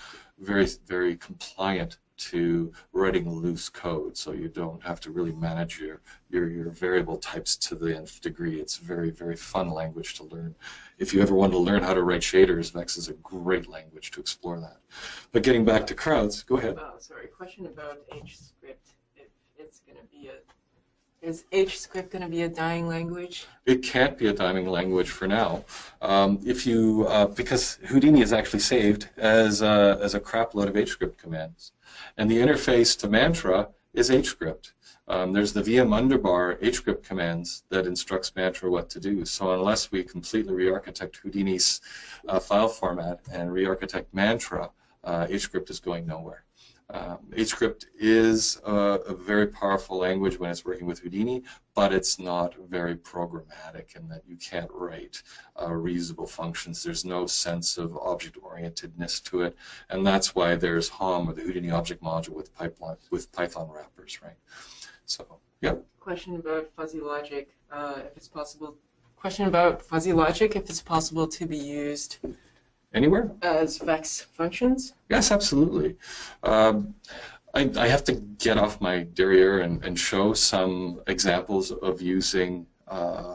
compliant to writing loose code, so you don't have to really manage your variable types to the nth degree. It's very fun language to learn. If you ever want to learn how to write shaders, Vex is a great language to explore that. But getting back to crowds, go ahead. Oh, sorry. Question about HScript. If it's going to be is HScript going to be a dying language? It can't be a dying language for now. Because Houdini is actually saved as a crap load of HScript commands. And the interface to Mantra is HScript. There's the VM underbar HScript commands that instructs Mantra what to do. So unless we completely re-architect Houdini's file format and re-architect Mantra, HScript is going nowhere. HScript is a very powerful language when it's working with Houdini, but it's not very programmatic in that you can't write reusable functions. There's no sense of object-orientedness to it, and that's why there's HOM, or the Houdini Object Module, with Python wrappers, right? So, yeah. Question about fuzzy logic, if it's possible. Question about fuzzy logic, if it's possible to be used Anywhere? as VEX functions. Yes, absolutely. I have to get off my derriere and show some examples of using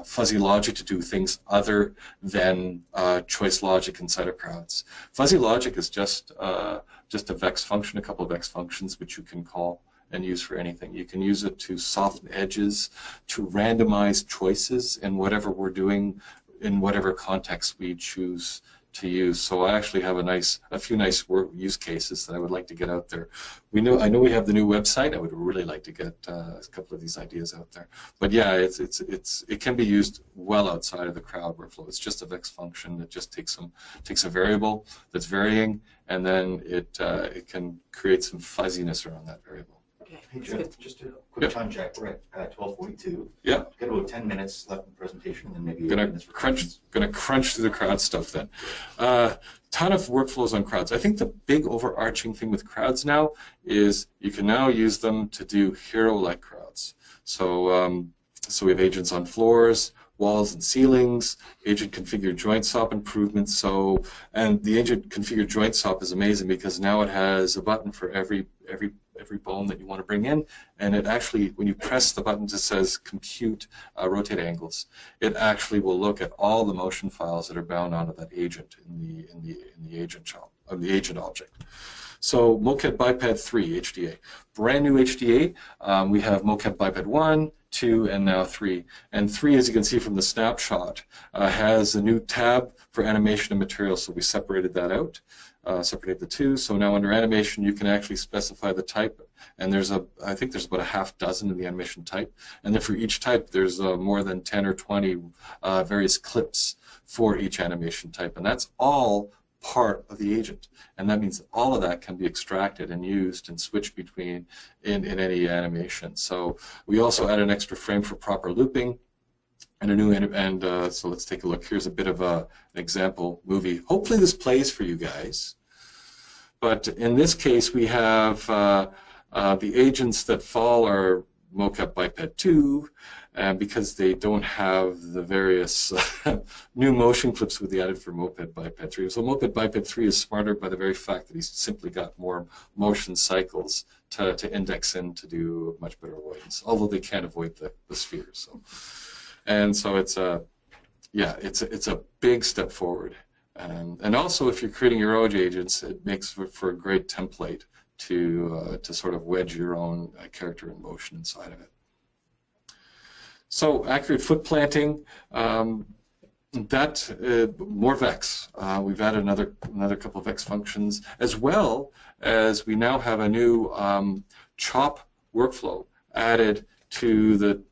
fuzzy logic to do things other than choice logic inside of crowds. Fuzzy logic is just a VEX function, a couple of VEX functions which you can call and use for anything. You can use it to soften edges, to randomize choices in whatever we're doing, in whatever context we choose to use. So I actually have a few nice use cases that I would like to get out there. I know we have the new website. I would really like to get a couple of these ideas out there. But yeah, it can be used well outside of the crowd workflow. It's just a VEX function that just takes a variable that's varying, and then it can create some fuzziness around that variable. Okay. Hey, Jeff, just a quick time check. We're at 12:42. Yeah. Got about 10 minutes left in the presentation, and then maybe 8 Gonna minutes for questions. crunch through the crowd stuff then. Ton of workflows on crowds. I think the big overarching thing with crowds now is you can now use them to do hero-like crowds. So we have agents on floors, walls and ceilings, agent configured joint SOP improvements. And the agent configured joint SOP is amazing because now it has a button for every bone that you want to bring in, and it actually, when you press the buttons, it says compute rotate angles. It actually will look at all the motion files that are bound onto that agent in the agent shop, the agent object. So Mocap Biped 3 HDA, brand new HDA. We have Mocap Biped 1, 2, and now 3. And 3, as you can see from the snapshot, has a new tab for animation and material. So we separated that out. Separate the two. So now under animation, you can actually specify the type, and I think there's about a half dozen in the animation type. And then for each type, there's more than 10 or 20 various clips for each animation type, and that's all part of the agent. And that means all of that can be extracted and used and switched between in any animation. So we also add an extra frame for proper looping. And so let's take a look. Here's a bit of an example movie. Hopefully this plays for you guys. But in this case, we have the agents that fall are Mocap Biped 2, because they don't have the various new motion clips with the added for Moped Biped 3. So Moped Biped 3 is smarter by the very fact that he's simply got more motion cycles to index in to do much better avoidance, although they can't avoid the sphere. So. And so it's a big step forward. And also, if you're creating your own agents, it makes for a great template to sort of wedge your own character in motion inside of it. So accurate foot planting, more Vex. We've added another couple of Vex functions, as well as we now have a new chop workflow added to the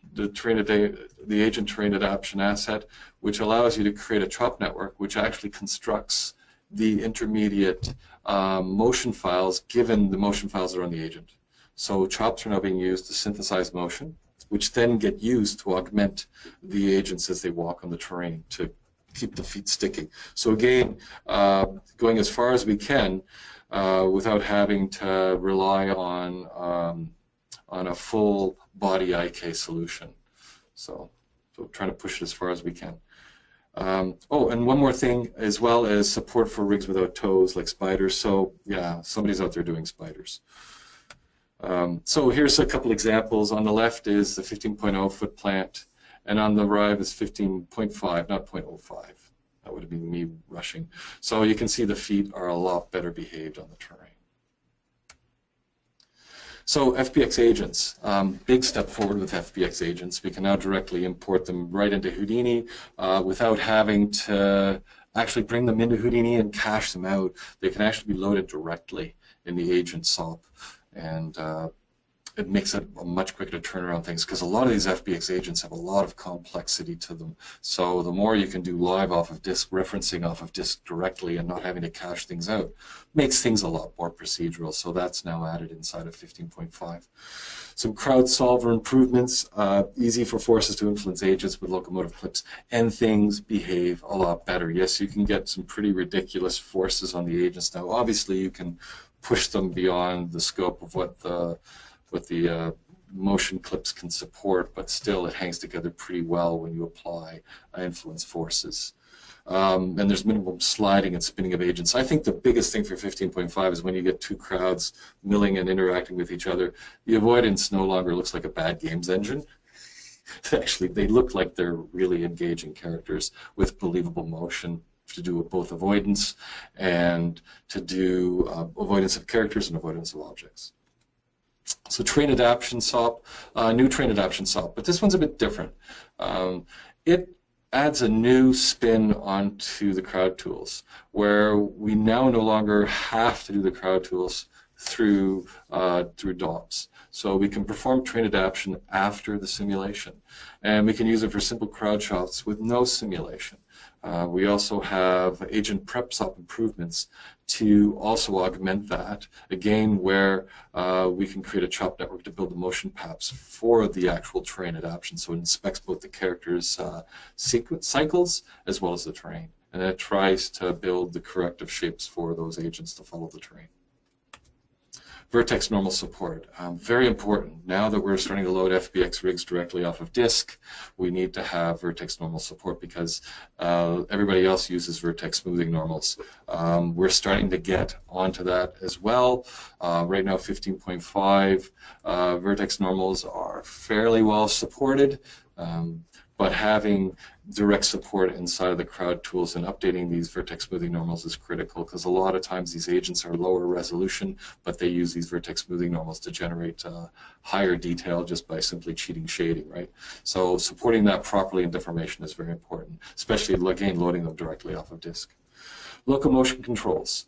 agent terrain adaptation asset, which allows you to create a chop network, which actually constructs the intermediate motion files given the motion files that are on the agent. So chops are now being used to synthesize motion, which then get used to augment the agents as they walk on the terrain to keep the feet sticking. So again, going as far as we can without having to rely on a full body IK solution. So trying to push it as far as we can. Oh, and one more thing, as well as support for rigs without toes, like spiders. So yeah, somebody's out there doing spiders. So here's a couple examples. On the left is the 15.0 foot plant, and on the right is 15.5, not 0.05. That would have been me rushing. So you can see the feet are a lot better behaved on the terrain. So FBX agents, big step forward with FBX agents. We can now directly import them right into Houdini without having to actually bring them into Houdini and cache them out. They can actually be loaded directly in the agent SOP. And it makes it a much quicker to turn around things, because a lot of these FBX agents have a lot of complexity to them. So the more you can do live off of disk, referencing off of disk directly and not having to cache things out, makes things a lot more procedural. So that's now added inside of 15.5. Some crowd solver improvements, easy for forces to influence agents with locomotive clips, and things behave a lot better. Yes, you can get some pretty ridiculous forces on the agents now. Obviously, you can push them beyond the scope of what the motion clips can support, but still it hangs together pretty well when you apply influence forces. And there's minimum sliding and spinning of agents. I think the biggest thing for 15.5 is when you get two crowds milling and interacting with each other, the avoidance no longer looks like a bad games engine. Actually, they look like they're really engaging characters with believable motion, to do both avoidance and to do avoidance of characters and avoidance of objects. So train adaptation SOP, new train adaptation SOP, but this one's a bit different. It adds a new spin onto the crowd tools, where we now no longer have to do the crowd tools through DOPS. So we can perform train adaptation after the simulation, and we can use it for simple crowd shots with no simulation. We also have agent prep SOP improvements to also augment that, again, where we can create a chop network to build the motion paths for the actual terrain adaptation. So it inspects both the characters' sequence cycles as well as the terrain, and it tries to build the corrective shapes for those agents to follow the terrain. Vertex normal support, very important. Now that we're starting to load FBX rigs directly off of disk, we need to have Vertex normal support, because everybody else uses Vertex smoothing normals. We're starting to get onto that as well. Right now, 15.5 Vertex normals are fairly well supported, but having direct support inside of the crowd tools and updating these Vertex smoothing normals is critical, because a lot of times these agents are lower resolution, but they use these Vertex smoothing normals to generate higher detail just by simply cheating shading, right? So supporting that properly in deformation is very important, especially, again, loading them directly off of disk. Locomotion controls.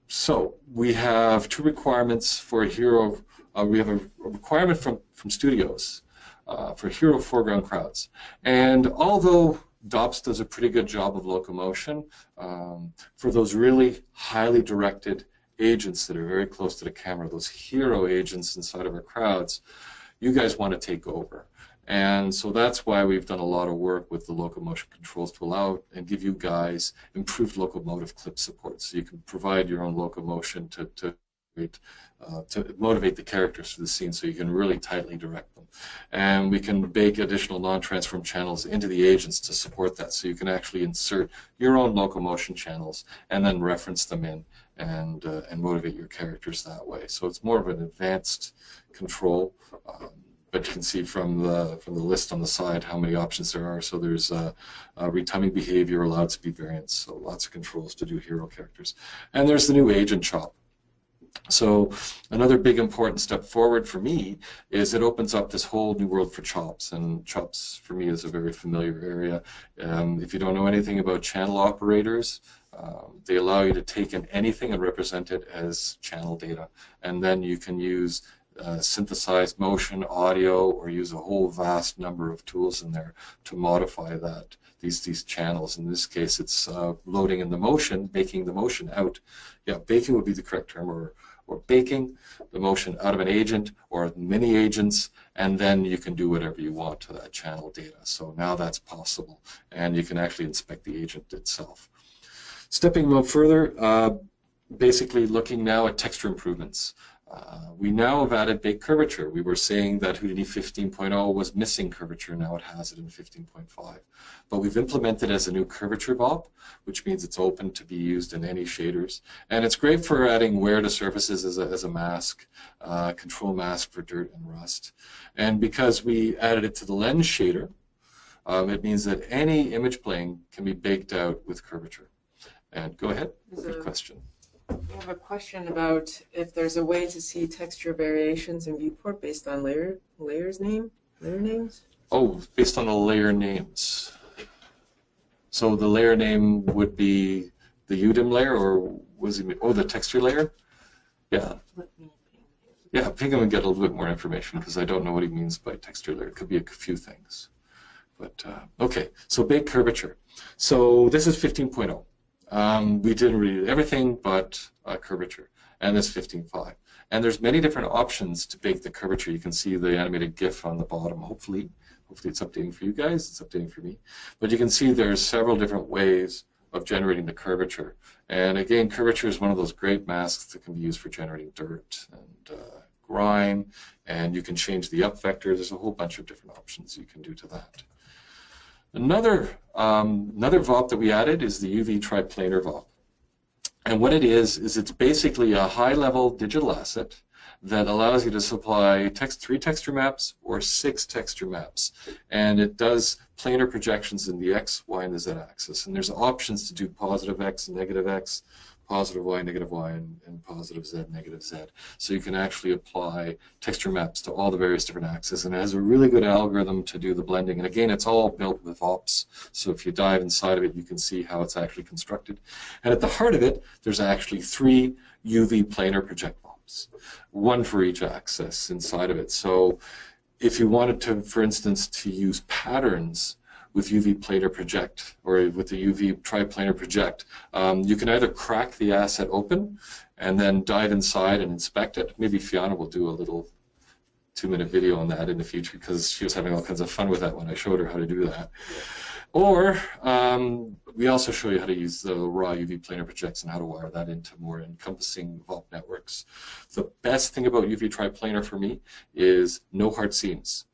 So we have two requirements for a hero. We have a requirement from studios for hero foreground crowds. And although DOPS does a pretty good job of locomotion, for those really highly directed agents that are very close to the camera, those hero agents inside of our crowds, you guys want to take over. And so that's why we've done a lot of work with the locomotion controls to allow and give you guys improved locomotive clip support, so you can provide your own locomotion to motivate the characters through the scene, so you can really tightly direct them. And we can bake additional non-transform channels into the agents to support that, so you can actually insert your own locomotion channels and then reference them in and motivate your characters that way. So it's more of an advanced control, but you can see from the list on the side how many options there are. So there's retiming behavior, allowed speed variance, so lots of controls to do hero characters. And there's the new agent chop. So another big important step forward for me is it opens up this whole new world for chops, and chops for me is a very familiar area. If you don't know anything about channel operators, they allow you to take in anything and represent it as channel data, and then you can use synthesized motion, audio, or use a whole vast number of tools in there to modify that. These channels. In this case, it's loading in the motion, baking the motion out. Yeah, baking would be the correct term, or baking the motion out of an agent or many agents, and then you can do whatever you want to that channel data. So now that's possible, and you can actually inspect the agent itself. Stepping a little further, basically looking now at texture improvements. We now have added bake curvature. We were saying that Houdini 15.0 was missing curvature. Now it has it in 15.5. But we've implemented as a new curvature VOP, which means it's open to be used in any shaders. And it's great for adding wear to surfaces as a mask, control mask for dirt and rust. And because we added it to the lens shader, it means that any image plane can be baked out with curvature. And go ahead, good question. I have a question about if there's a way to see texture variations in viewport based on layer names. Oh, based on the layer names. So the layer name would be the UDIM layer, or was it? Oh, the texture layer. Yeah. Yeah, ping him and get a little bit more information because I don't know what he means by texture layer. It could be a few things. But okay, so bake curvature. So this is 15.0. We didn't read everything but curvature, and this 15.5. And there's many different options to bake the curvature. You can see the animated GIF on the bottom. Hopefully it's updating for you guys. It's updating for me. But you can see there's several different ways of generating the curvature. And again, curvature is one of those great masks that can be used for generating dirt and grime. And you can change the up vector. There's a whole bunch of different options you can do to that. Another VOP that we added is the UV triplanar VOP. And what it is it's basically a high-level digital asset that allows you to supply 3 texture maps or 6 texture maps. And it does planar projections in the X, Y, and the Z axis. And there's options to do positive X, negative X, positive Y, and positive Z, negative Z. So you can actually apply texture maps to all the various different axes, and it has a really good algorithm to do the blending. And again, it's all built with VOPs, so if you dive inside of it, you can see how it's actually constructed. And at the heart of it, there's actually 3 UV planar project VOPs, 1 for each axis inside of it. So if you wanted to, for instance, to use patterns with UV planar project, or with the UV triplanar project, you can either crack the asset open and then dive inside and inspect it. Maybe Fiona will do a little 2-minute video on that in the future because she was having all kinds of fun with that when I showed her how to do that. Or we also show you how to use the raw UV planar projects and how to wire that into more encompassing VOP networks. The best thing about UV triplanar for me is no hard seams.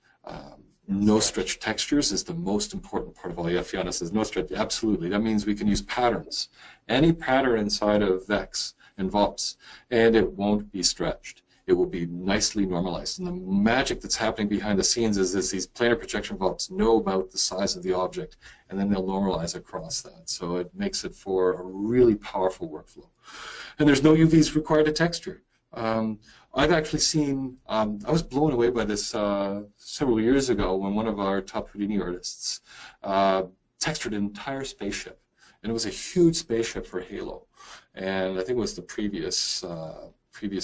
No stretch textures is the most important part of all. Yeah, Fiona says no stretch. Absolutely. That means we can use patterns. Any pattern inside of VEX and VOPs, and it won't be stretched. It will be nicely normalized. And the magic that's happening behind the scenes is that these planar projection VOPs know about the size of the object, and then they'll normalize across that. So it makes it for a really powerful workflow. And there's no UVs required to texture. I've actually seen, I was blown away by this several years ago when one of our top Houdini artists textured an entire spaceship. And it was a huge spaceship for Halo. And I think it was the previous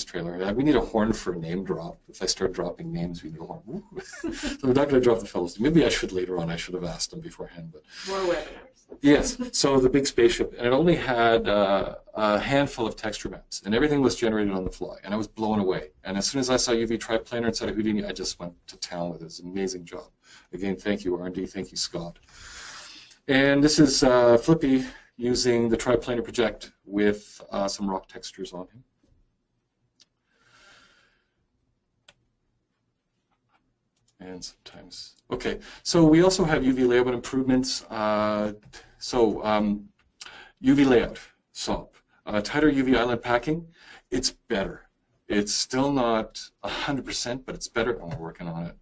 trailer. We need a horn for a name drop. If I start dropping names, we need a horn. So I'm not going to drop the fellows. Maybe I should later on. I should have asked them beforehand. But More webinars. yes, so the big spaceship, and it only had a handful of texture maps, and everything was generated on the fly, and I was blown away. And as soon as I saw UV triplanar inside of Houdini, I just went to town with it. It was an amazing job. Again, thank you, R&D. Thank you, Scott. And this is Flippy using the triplanar project with some rock textures on him. And sometimes, okay, so we also have UV layout improvements. UV layout, SOP. Tighter UV island packing, it's better. It's still not 100%, but it's better, and we're working on it.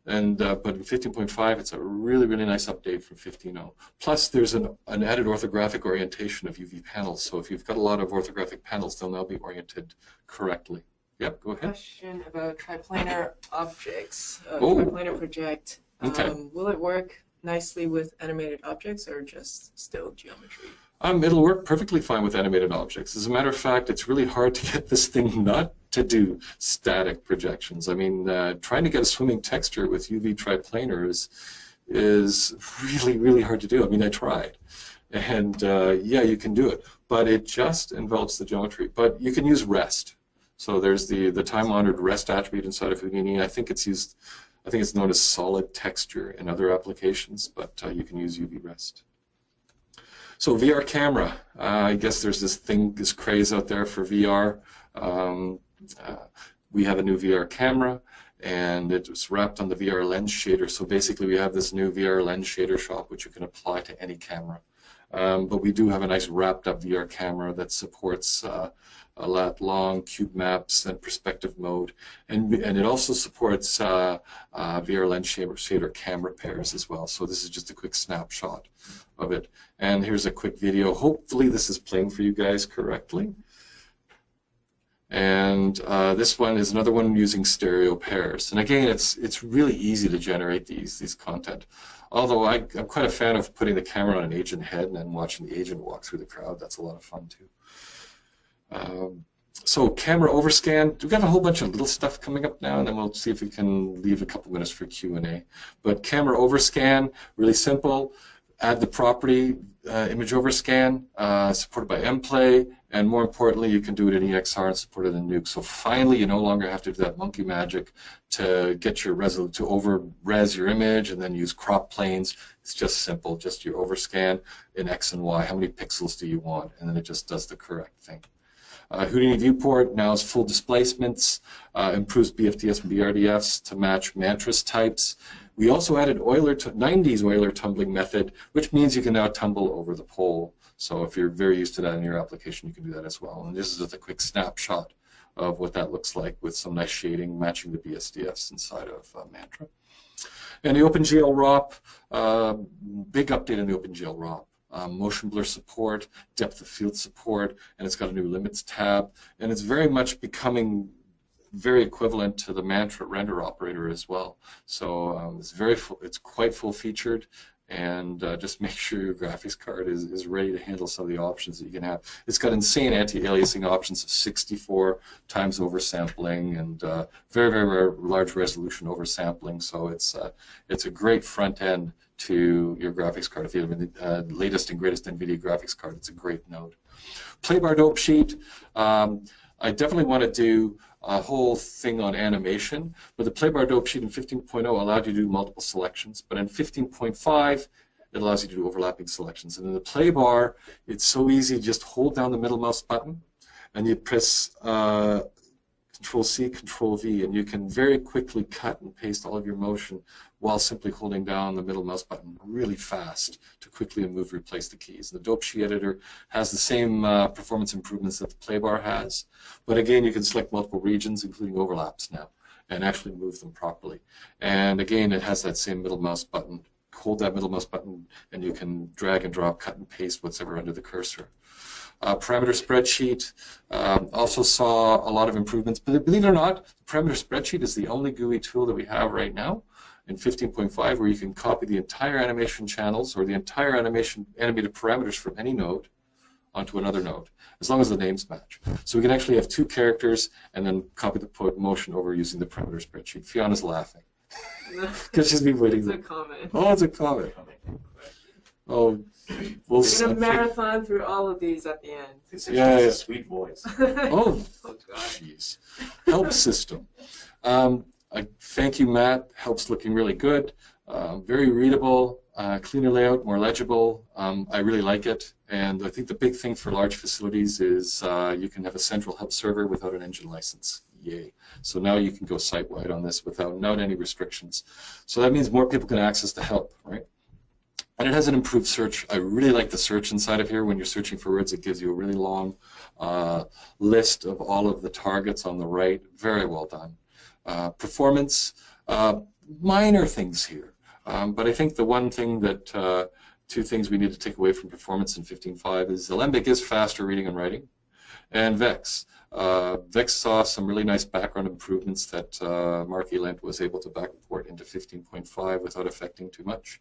And but in 15.5, it's a really, really nice update from 15.0. Plus, there's an added orthographic orientation of UV panels. So if you've got a lot of orthographic panels, they'll now be oriented correctly. Yep, go ahead. Question about triplanar objects, Oh. triplanar project. Okay. Will it work nicely with animated objects or just still geometry? It'll work perfectly fine with animated objects. As a matter of fact, it's really hard to get this thing not to do static projections. I mean, trying to get a swimming texture with UV triplanar is really, really hard to do. I mean, I tried. And yeah, you can do it. But it just involves the geometry. But you can use rest. So there's the time-honored rest attribute inside of Houdini. I think it's known as solid texture in other applications, but you can use UV rest. So VR camera, I guess there's this craze out there for VR. We have a new VR camera, and it was wrapped on the VR lens shader. So basically, we have this new VR lens shader shop, which you can apply to any camera. But we do have a nice wrapped-up VR camera that supports a lat long, cube maps, and perspective mode, and it also supports VR lens shader camera pairs as well. So this is just a quick snapshot of it. And here's a quick video. Hopefully this is playing for you guys correctly. And this one is another one using stereo pairs. And again, it's really easy to generate these content. Although I'm quite a fan of putting the camera on an agent head and then watching the agent walk through the crowd. That's a lot of fun too. So camera overscan, we've got a whole bunch of little stuff coming up now, and then we'll see if we can leave a couple minutes for Q&A. But camera overscan, really simple. Add the property image overscan, supported by mplay, and more importantly, you can do it in EXR and support it in Nuke. So finally, you no longer have to do that monkey magic to get your to over-res your image and then use crop planes. It's just simple, just your overscan in X and Y. How many pixels do you want? And then it just does the correct thing. Houdini viewport now has full displacements, improves BFDS and BRDFs to match mantras types. We also added 90s Euler tumbling method, which means you can now tumble over the pole. So if you're very used to that in your application, you can do that as well. And this is just a quick snapshot of what that looks like with some nice shading matching the BSDFs inside of Mantra. And the OpenGL ROP, big update in the OpenGL ROP. Motion blur support, depth of field support, and it's got a new limits tab, and it's very much becoming very equivalent to the Mantra render operator as well. So it's quite full featured, and just make sure your graphics card is ready to handle some of the options that you can have. It's got insane anti-aliasing options of 64 times oversampling and very, very large resolution oversampling. So it's a great front end to your graphics card. If you have the latest and greatest NVIDIA graphics card, it's a great node. Playbar dope sheet. I definitely want to do a whole thing on animation, but the Playbar dope sheet in 15.0 allowed you to do multiple selections, but in 15.5 it allows you to do overlapping selections. And in the Playbar, it's so easy, just hold down the middle mouse button and you press Control-C, Control-V, and you can very quickly cut and paste all of your motion while simply holding down the middle mouse button really fast to quickly replace the keys. The dope sheet editor has the same performance improvements that the Playbar has, but again, you can select multiple regions, including overlaps now, and actually move them properly. And again, it has that same middle mouse button. Hold that middle mouse button, and you can drag and drop, cut and paste whatever under the cursor. Parameter spreadsheet also saw a lot of improvements, but believe it or not, the parameter spreadsheet is the only GUI tool that we have right now in 15.5 where you can copy the entire animation channels or the entire animated parameters from any node onto another node, as long as the names match. So we can actually have two characters and then copy the motion over using the parameter spreadsheet. Fiona's laughing because she's been waiting. It's a comment. Oh, it's a comment. Oh, we'll We're going to marathon through all of these at the end. It's Yeah. a sweet voice. Oh, God. jeez. Help system. I thank you, Matt. Help's looking really good. Very readable, cleaner layout, more legible. I really like it. And I think the big thing for large facilities is you can have a central help server without an engine license. Yay. So now you can go site-wide on this without any restrictions. So that means more people can access the help, right? And it has an improved search. I really like the search inside of here. When you're searching for words, it gives you a really long list of all of the targets on the right. Very well done. Performance. minor things here. But I think the one thing that, two things we need to take away from performance in 15.5 is Alembic is faster reading and writing, and Vex. Vex saw some really nice background improvements that Mark Elent was able to backport into 15.5 without affecting too much.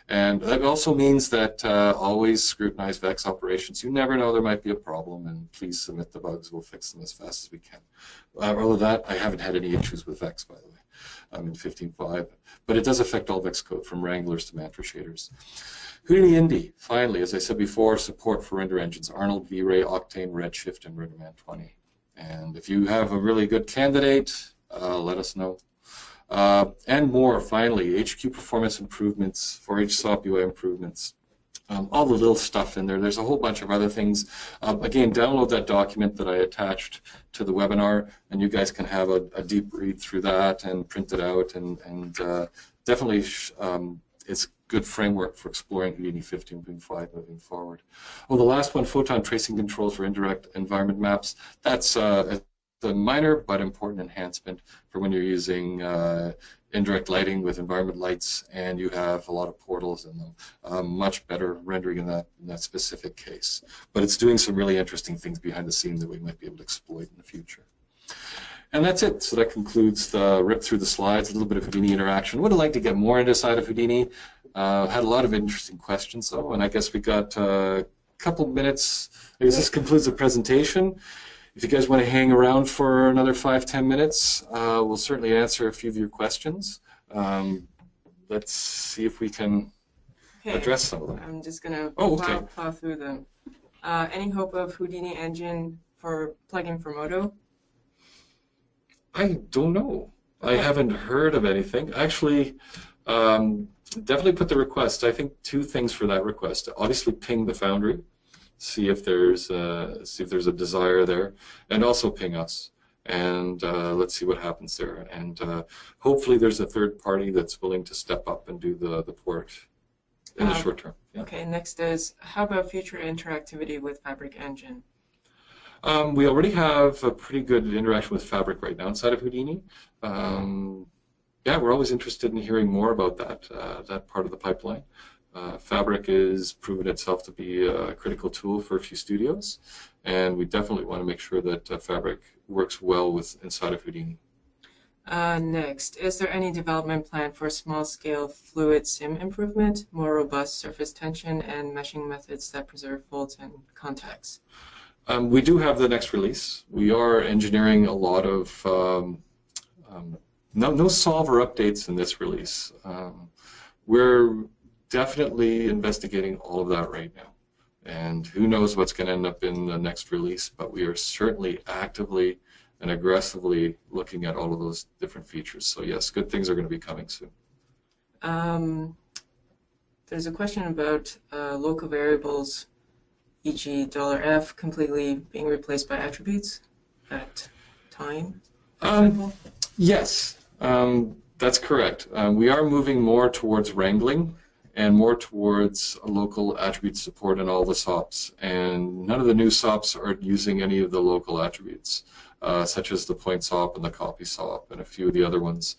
And that also means that always scrutinize Vex operations. You never know, there might be a problem, and please submit the bugs. We'll fix them as fast as we can. Other than that, I haven't had any issues with Vex, by the way, in 15.5. But it does affect all Vex code, from Wranglers to Mantra shaders. Houdini Indie, finally, as I said before, support for render engines, Arnold, V-Ray, Octane, Redshift, and RenderMan 20. And if you have a really good candidate, let us know. And more, finally, HQ performance improvements, 4H UI improvements, all the little stuff in there. There's a whole bunch of other things. Again, download that document that I attached to the webinar, and you guys can have a deep read through that and print it out. And definitely, it's good framework for exploring Houdini 15.5 moving forward. Oh, the last one, photon tracing controls for indirect environment maps. That's a minor but important enhancement for when you're using indirect lighting with environment lights and you have a lot of portals in them. Much better rendering in that specific case. But it's doing some really interesting things behind the scene that we might be able to exploit in the future. And that's it. So that concludes the rip through the slides, a little bit of Houdini interaction. Would have liked to get more into the side of Houdini. Had a lot of interesting questions, though, and I guess we got a couple minutes. I guess this concludes the presentation. If you guys want to hang around for another 5-10 minutes, we'll certainly answer a few of your questions. Let's see if we can address some of them. I'm just going to okay. plow through them. Any hope of Houdini engine for plugin for Modo? I don't know. I haven't heard of anything. Actually, definitely put the request. I think two things for that request. Obviously, ping the Foundry, see if there's a desire there, and also ping us, and let's see what happens there. And hopefully, there's a third party that's willing to step up and do the port in the short term. Yeah. Okay. Next is, how about future interactivity with Fabric Engine? We already have a pretty good interaction with Fabric right now inside of Houdini. Yeah, we're always interested in hearing more about that part of the pipeline. Fabric has proven itself to be a critical tool for a few studios, and we definitely want to make sure that Fabric works well inside of Houdini. Next, is there any development plan for small-scale fluid sim improvement, more robust surface tension, and meshing methods that preserve folds and contacts? We do have the next release. We are engineering a lot of no solver updates in this release. We're definitely investigating all of that right now. And who knows what's going to end up in the next release, but we are certainly actively and aggressively looking at all of those different features. So yes, good things are going to be coming soon. There's a question about local variables, e.g. $F completely being replaced by attributes at time, for example? Yes, that's correct. We are moving more towards wrangling and more towards local attribute support in all the SOPs. And none of the new SOPs are using any of the local attributes, such as the point SOP and the copy SOP and a few of the other ones.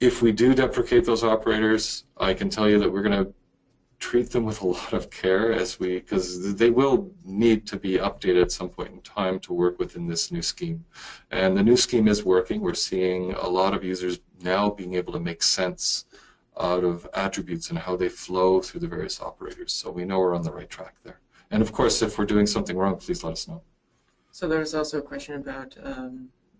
If we do deprecate those operators, I can tell you that we're going to treat them with a lot of care because they will need to be updated at some point in time to work within this new scheme. And the new scheme is working. We're seeing a lot of users now being able to make sense out of attributes and how they flow through the various operators. So we know we're on the right track there. And of course, if we're doing something wrong, please let us know. So there's also a question about,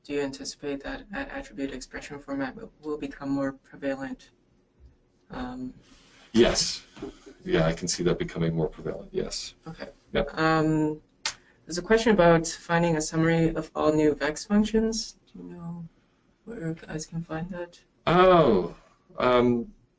do you anticipate that attribute expression format will become more prevalent? Yes. Yeah, I can see that becoming more prevalent, yes. Okay. Yep. There's a question about finding a summary of all new Vex functions. Do you know where you guys can find that? Oh,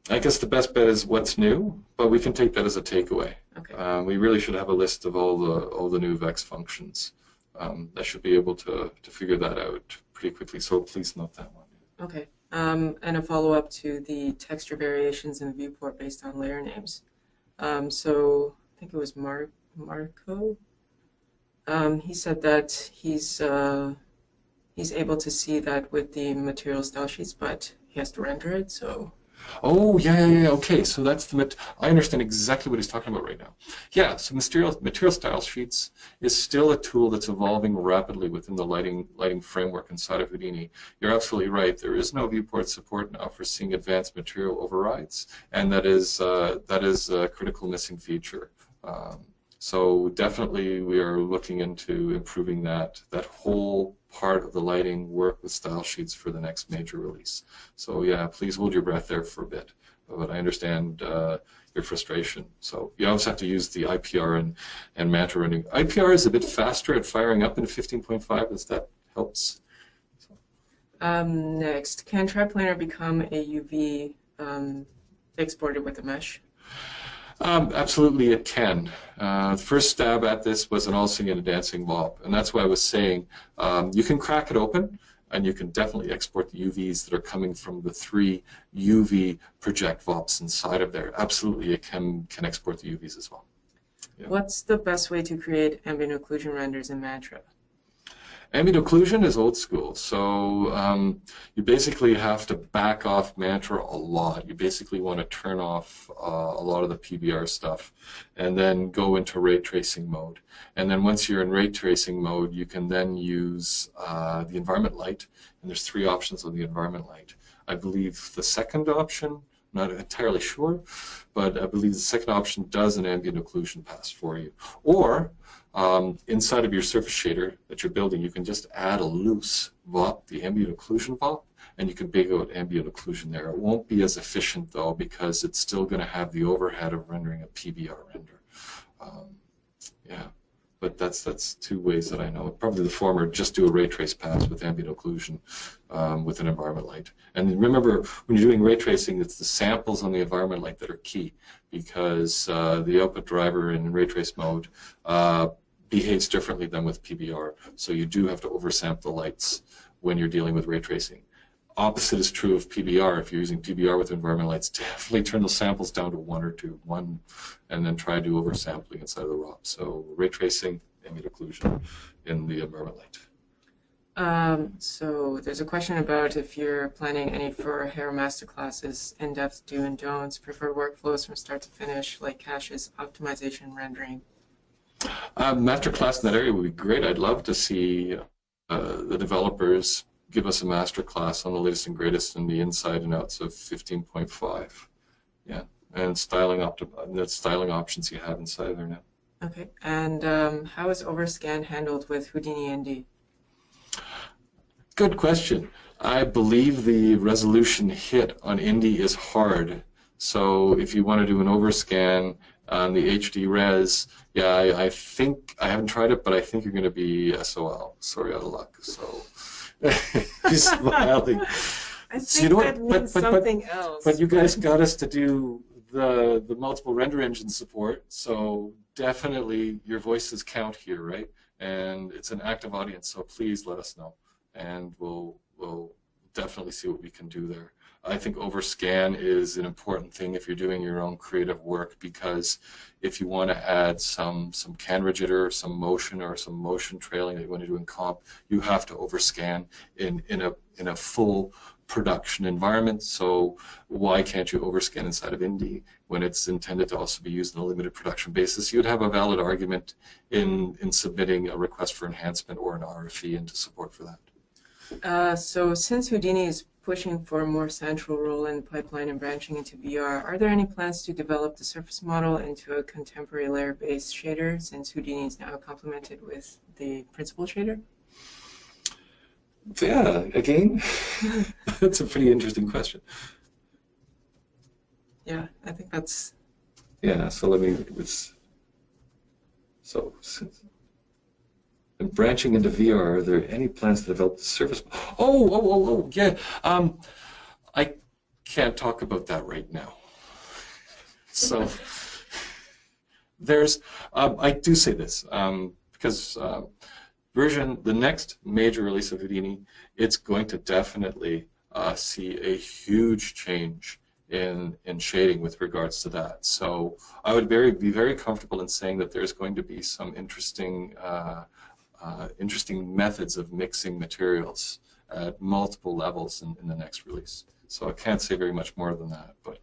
I guess the best bet is what's new, but we can take that as a takeaway. Okay. We really should have a list of all the new Vex functions. I should be able to figure that out pretty quickly, so please note that one. Okay. And a follow-up to the texture variations in the viewport based on layer names. So I think it was Marco. He said that he's able to see that with the material style sheets, but he has to render it. So Oh, yeah. Okay, so that's I understand exactly what he's talking about right now. Yeah, so material style sheets is still a tool that's evolving rapidly within the lighting framework inside of Houdini. You're absolutely right. There is no viewport support now for seeing advanced material overrides, and that is a critical missing feature. So definitely we are looking into improving that whole part of the lighting work with style sheets for the next major release. So yeah, please hold your breath there for a bit. But I understand your frustration. So you always have to use the IPR and Manta rendering. IPR is a bit faster at firing up in 15.5 as that helps. next, can triplanar become a UV exported with a mesh? Absolutely, it can. The first stab at this was an all-singing and a dancing VOP, and that's why I was saying you can crack it open, and you can definitely export the UVs that are coming from the 3 UV project VOPs inside of there. Absolutely, it can export the UVs as well. Yeah. What's the best way to create ambient occlusion renders in Manta? Ambient occlusion is old school, so you basically have to back off Manta a lot. You basically want to turn off a lot of the PBR stuff and then go into ray tracing mode. And then once you're in ray tracing mode, you can then use the environment light, and there's 3 options on the environment light. I believe the second option, not entirely sure, but I believe the second option does an ambient occlusion pass for you. Or inside of your surface shader that you're building, you can just add a loose VOP, the ambient occlusion VOP, and you can big out ambient occlusion there. It won't be as efficient though, because it's still going to have the overhead of rendering a PBR render. Yeah, but that's 2 ways that I know. Probably the former, just do a ray trace pass with ambient occlusion with an environment light. And remember, when you're doing ray tracing, it's the samples on the environment light that are key, because the output driver in ray trace mode behaves differently than with PBR. So you do have to oversample the lights when you're dealing with ray tracing. Opposite is true of PBR. If you're using PBR with environment lights, definitely turn the samples down to 1 or 2, and then try to do oversampling inside of the ROP. So ray tracing, ambient occlusion in the environment light. So there's a question about if you're planning any for hair masterclasses, in-depth do and don'ts, preferred workflows from start to finish, like caches, optimization, rendering. Masterclass in that area would be great. I'd love to see the developers give us a masterclass on the latest and greatest in the inside and outs of 15.5. Yeah, and styling options you have inside there now. Okay, and how is overscan handled with Houdini Indie? Good question. I believe the resolution hit on Indie is hard. So if you want to do an overscan on the HD res, yeah, I think, I haven't tried it, but I think you're going to be SOL. Sorry, out of luck. So he's smiling. I think So you know that what? means something else. But you guys got us to do the multiple render engine support, so definitely your voices count here, right? And it's an active audience, so please let us know, and we'll definitely see what we can do there. I think overscan is an important thing if you're doing your own creative work, because if you want to add some camera jitter, some motion, or some motion trailing that you want to do in comp, you have to overscan in a full production environment. So why can't you overscan inside of Indie when it's intended to also be used on a limited production basis? You'd have a valid argument in submitting a request for enhancement or an RFE into support for that. So since Houdini is pushing for a more central role in the pipeline and branching into VR, are there any plans to develop the surface model into a contemporary layer-based shader, since Houdini is now complemented with the principal shader? Yeah, again, that's a pretty interesting question. Yeah, I think that's... Yeah, so and branching into VR, are there any plans to develop the surface? Oh, yeah. I can't talk about that right now. So there's, I do say this, because the next major release of Houdini, it's going to definitely see a huge change in shading with regards to that. So I would be very comfortable in saying that there's going to be some interesting methods of mixing materials at multiple levels in the next release. So I can't say very much more than that, but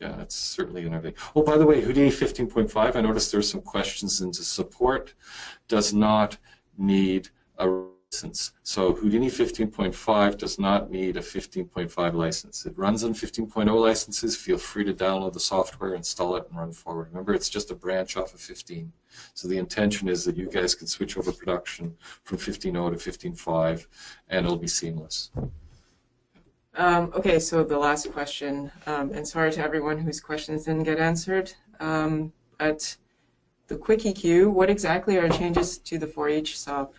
yeah, it's certainly innovative. Oh, by the way, Houdini 15.5, I noticed there's some questions into support. Does not need a license. So Houdini 15.5 does not need a 15.5 license. It runs on 15.0 licenses. Feel free to download the software, install it, and run forward. Remember, it's just a branch off of 15. So the intention is that you guys can switch over production from 15.0 to 15.5, and it'll be seamless. Okay, so the last question, and sorry to everyone whose questions didn't get answered. At the quick EQ, what exactly are changes to the for each SOP?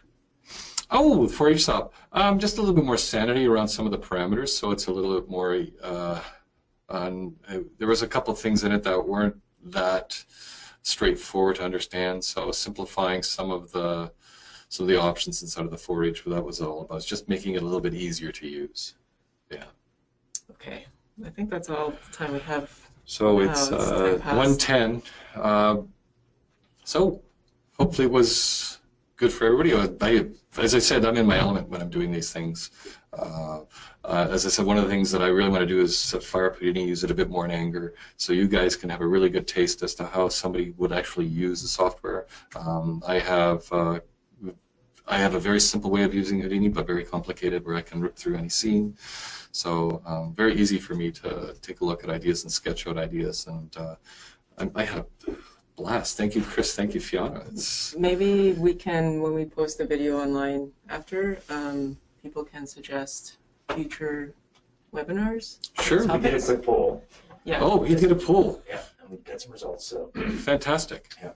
Oh, for each SOP, just a little bit more sanity around some of the parameters, so it's a little bit more. There was a couple of things in it that weren't that straightforward to understand, so simplifying some of the options inside of the for each. That was all about. It's just making it a little bit easier to use. Yeah. Okay, I think that's all the time we have. So it's 1:10. So hopefully it was good for everybody. As I said, I'm in my element when I'm doing these things. As I said, one of the things that I really want to do is fire up Houdini, use it a bit more in anger, so you guys can have a really good taste as to how somebody would actually use the software. I have a very simple way of using Houdini, but very complicated, where I can rip through any scene. So very easy for me to take a look at ideas and sketch out ideas. And I had a blast. Thank you, Chris. Thank you, Fiona. Maybe we can, when we post the video online after, people can suggest future webinars. Sure. We did a quick poll. Yeah. Oh, you did a poll. Yeah, and we got some results. So Fantastic. Yeah.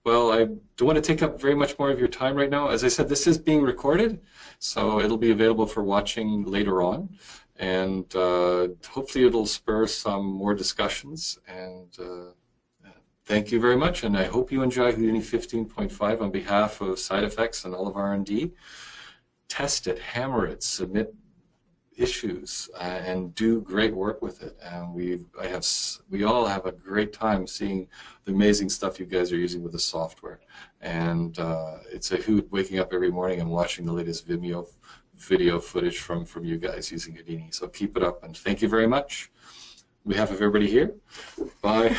Well, I don't want to take up very much more of your time right now. As I said, this is being recorded, so it'll be available for watching later on. And hopefully it'll spur some more discussions. And thank you very much. And I hope you enjoy Houdini 15.5 on behalf of Side Effects and all of R&D. Test it, hammer it, submit issues, and do great work with it. And we all have a great time seeing the amazing stuff you guys are using with the software. And it's a hoot waking up every morning and watching the latest video footage from you guys using Houdini. So keep it up, and thank you very much. On behalf of everybody here, bye.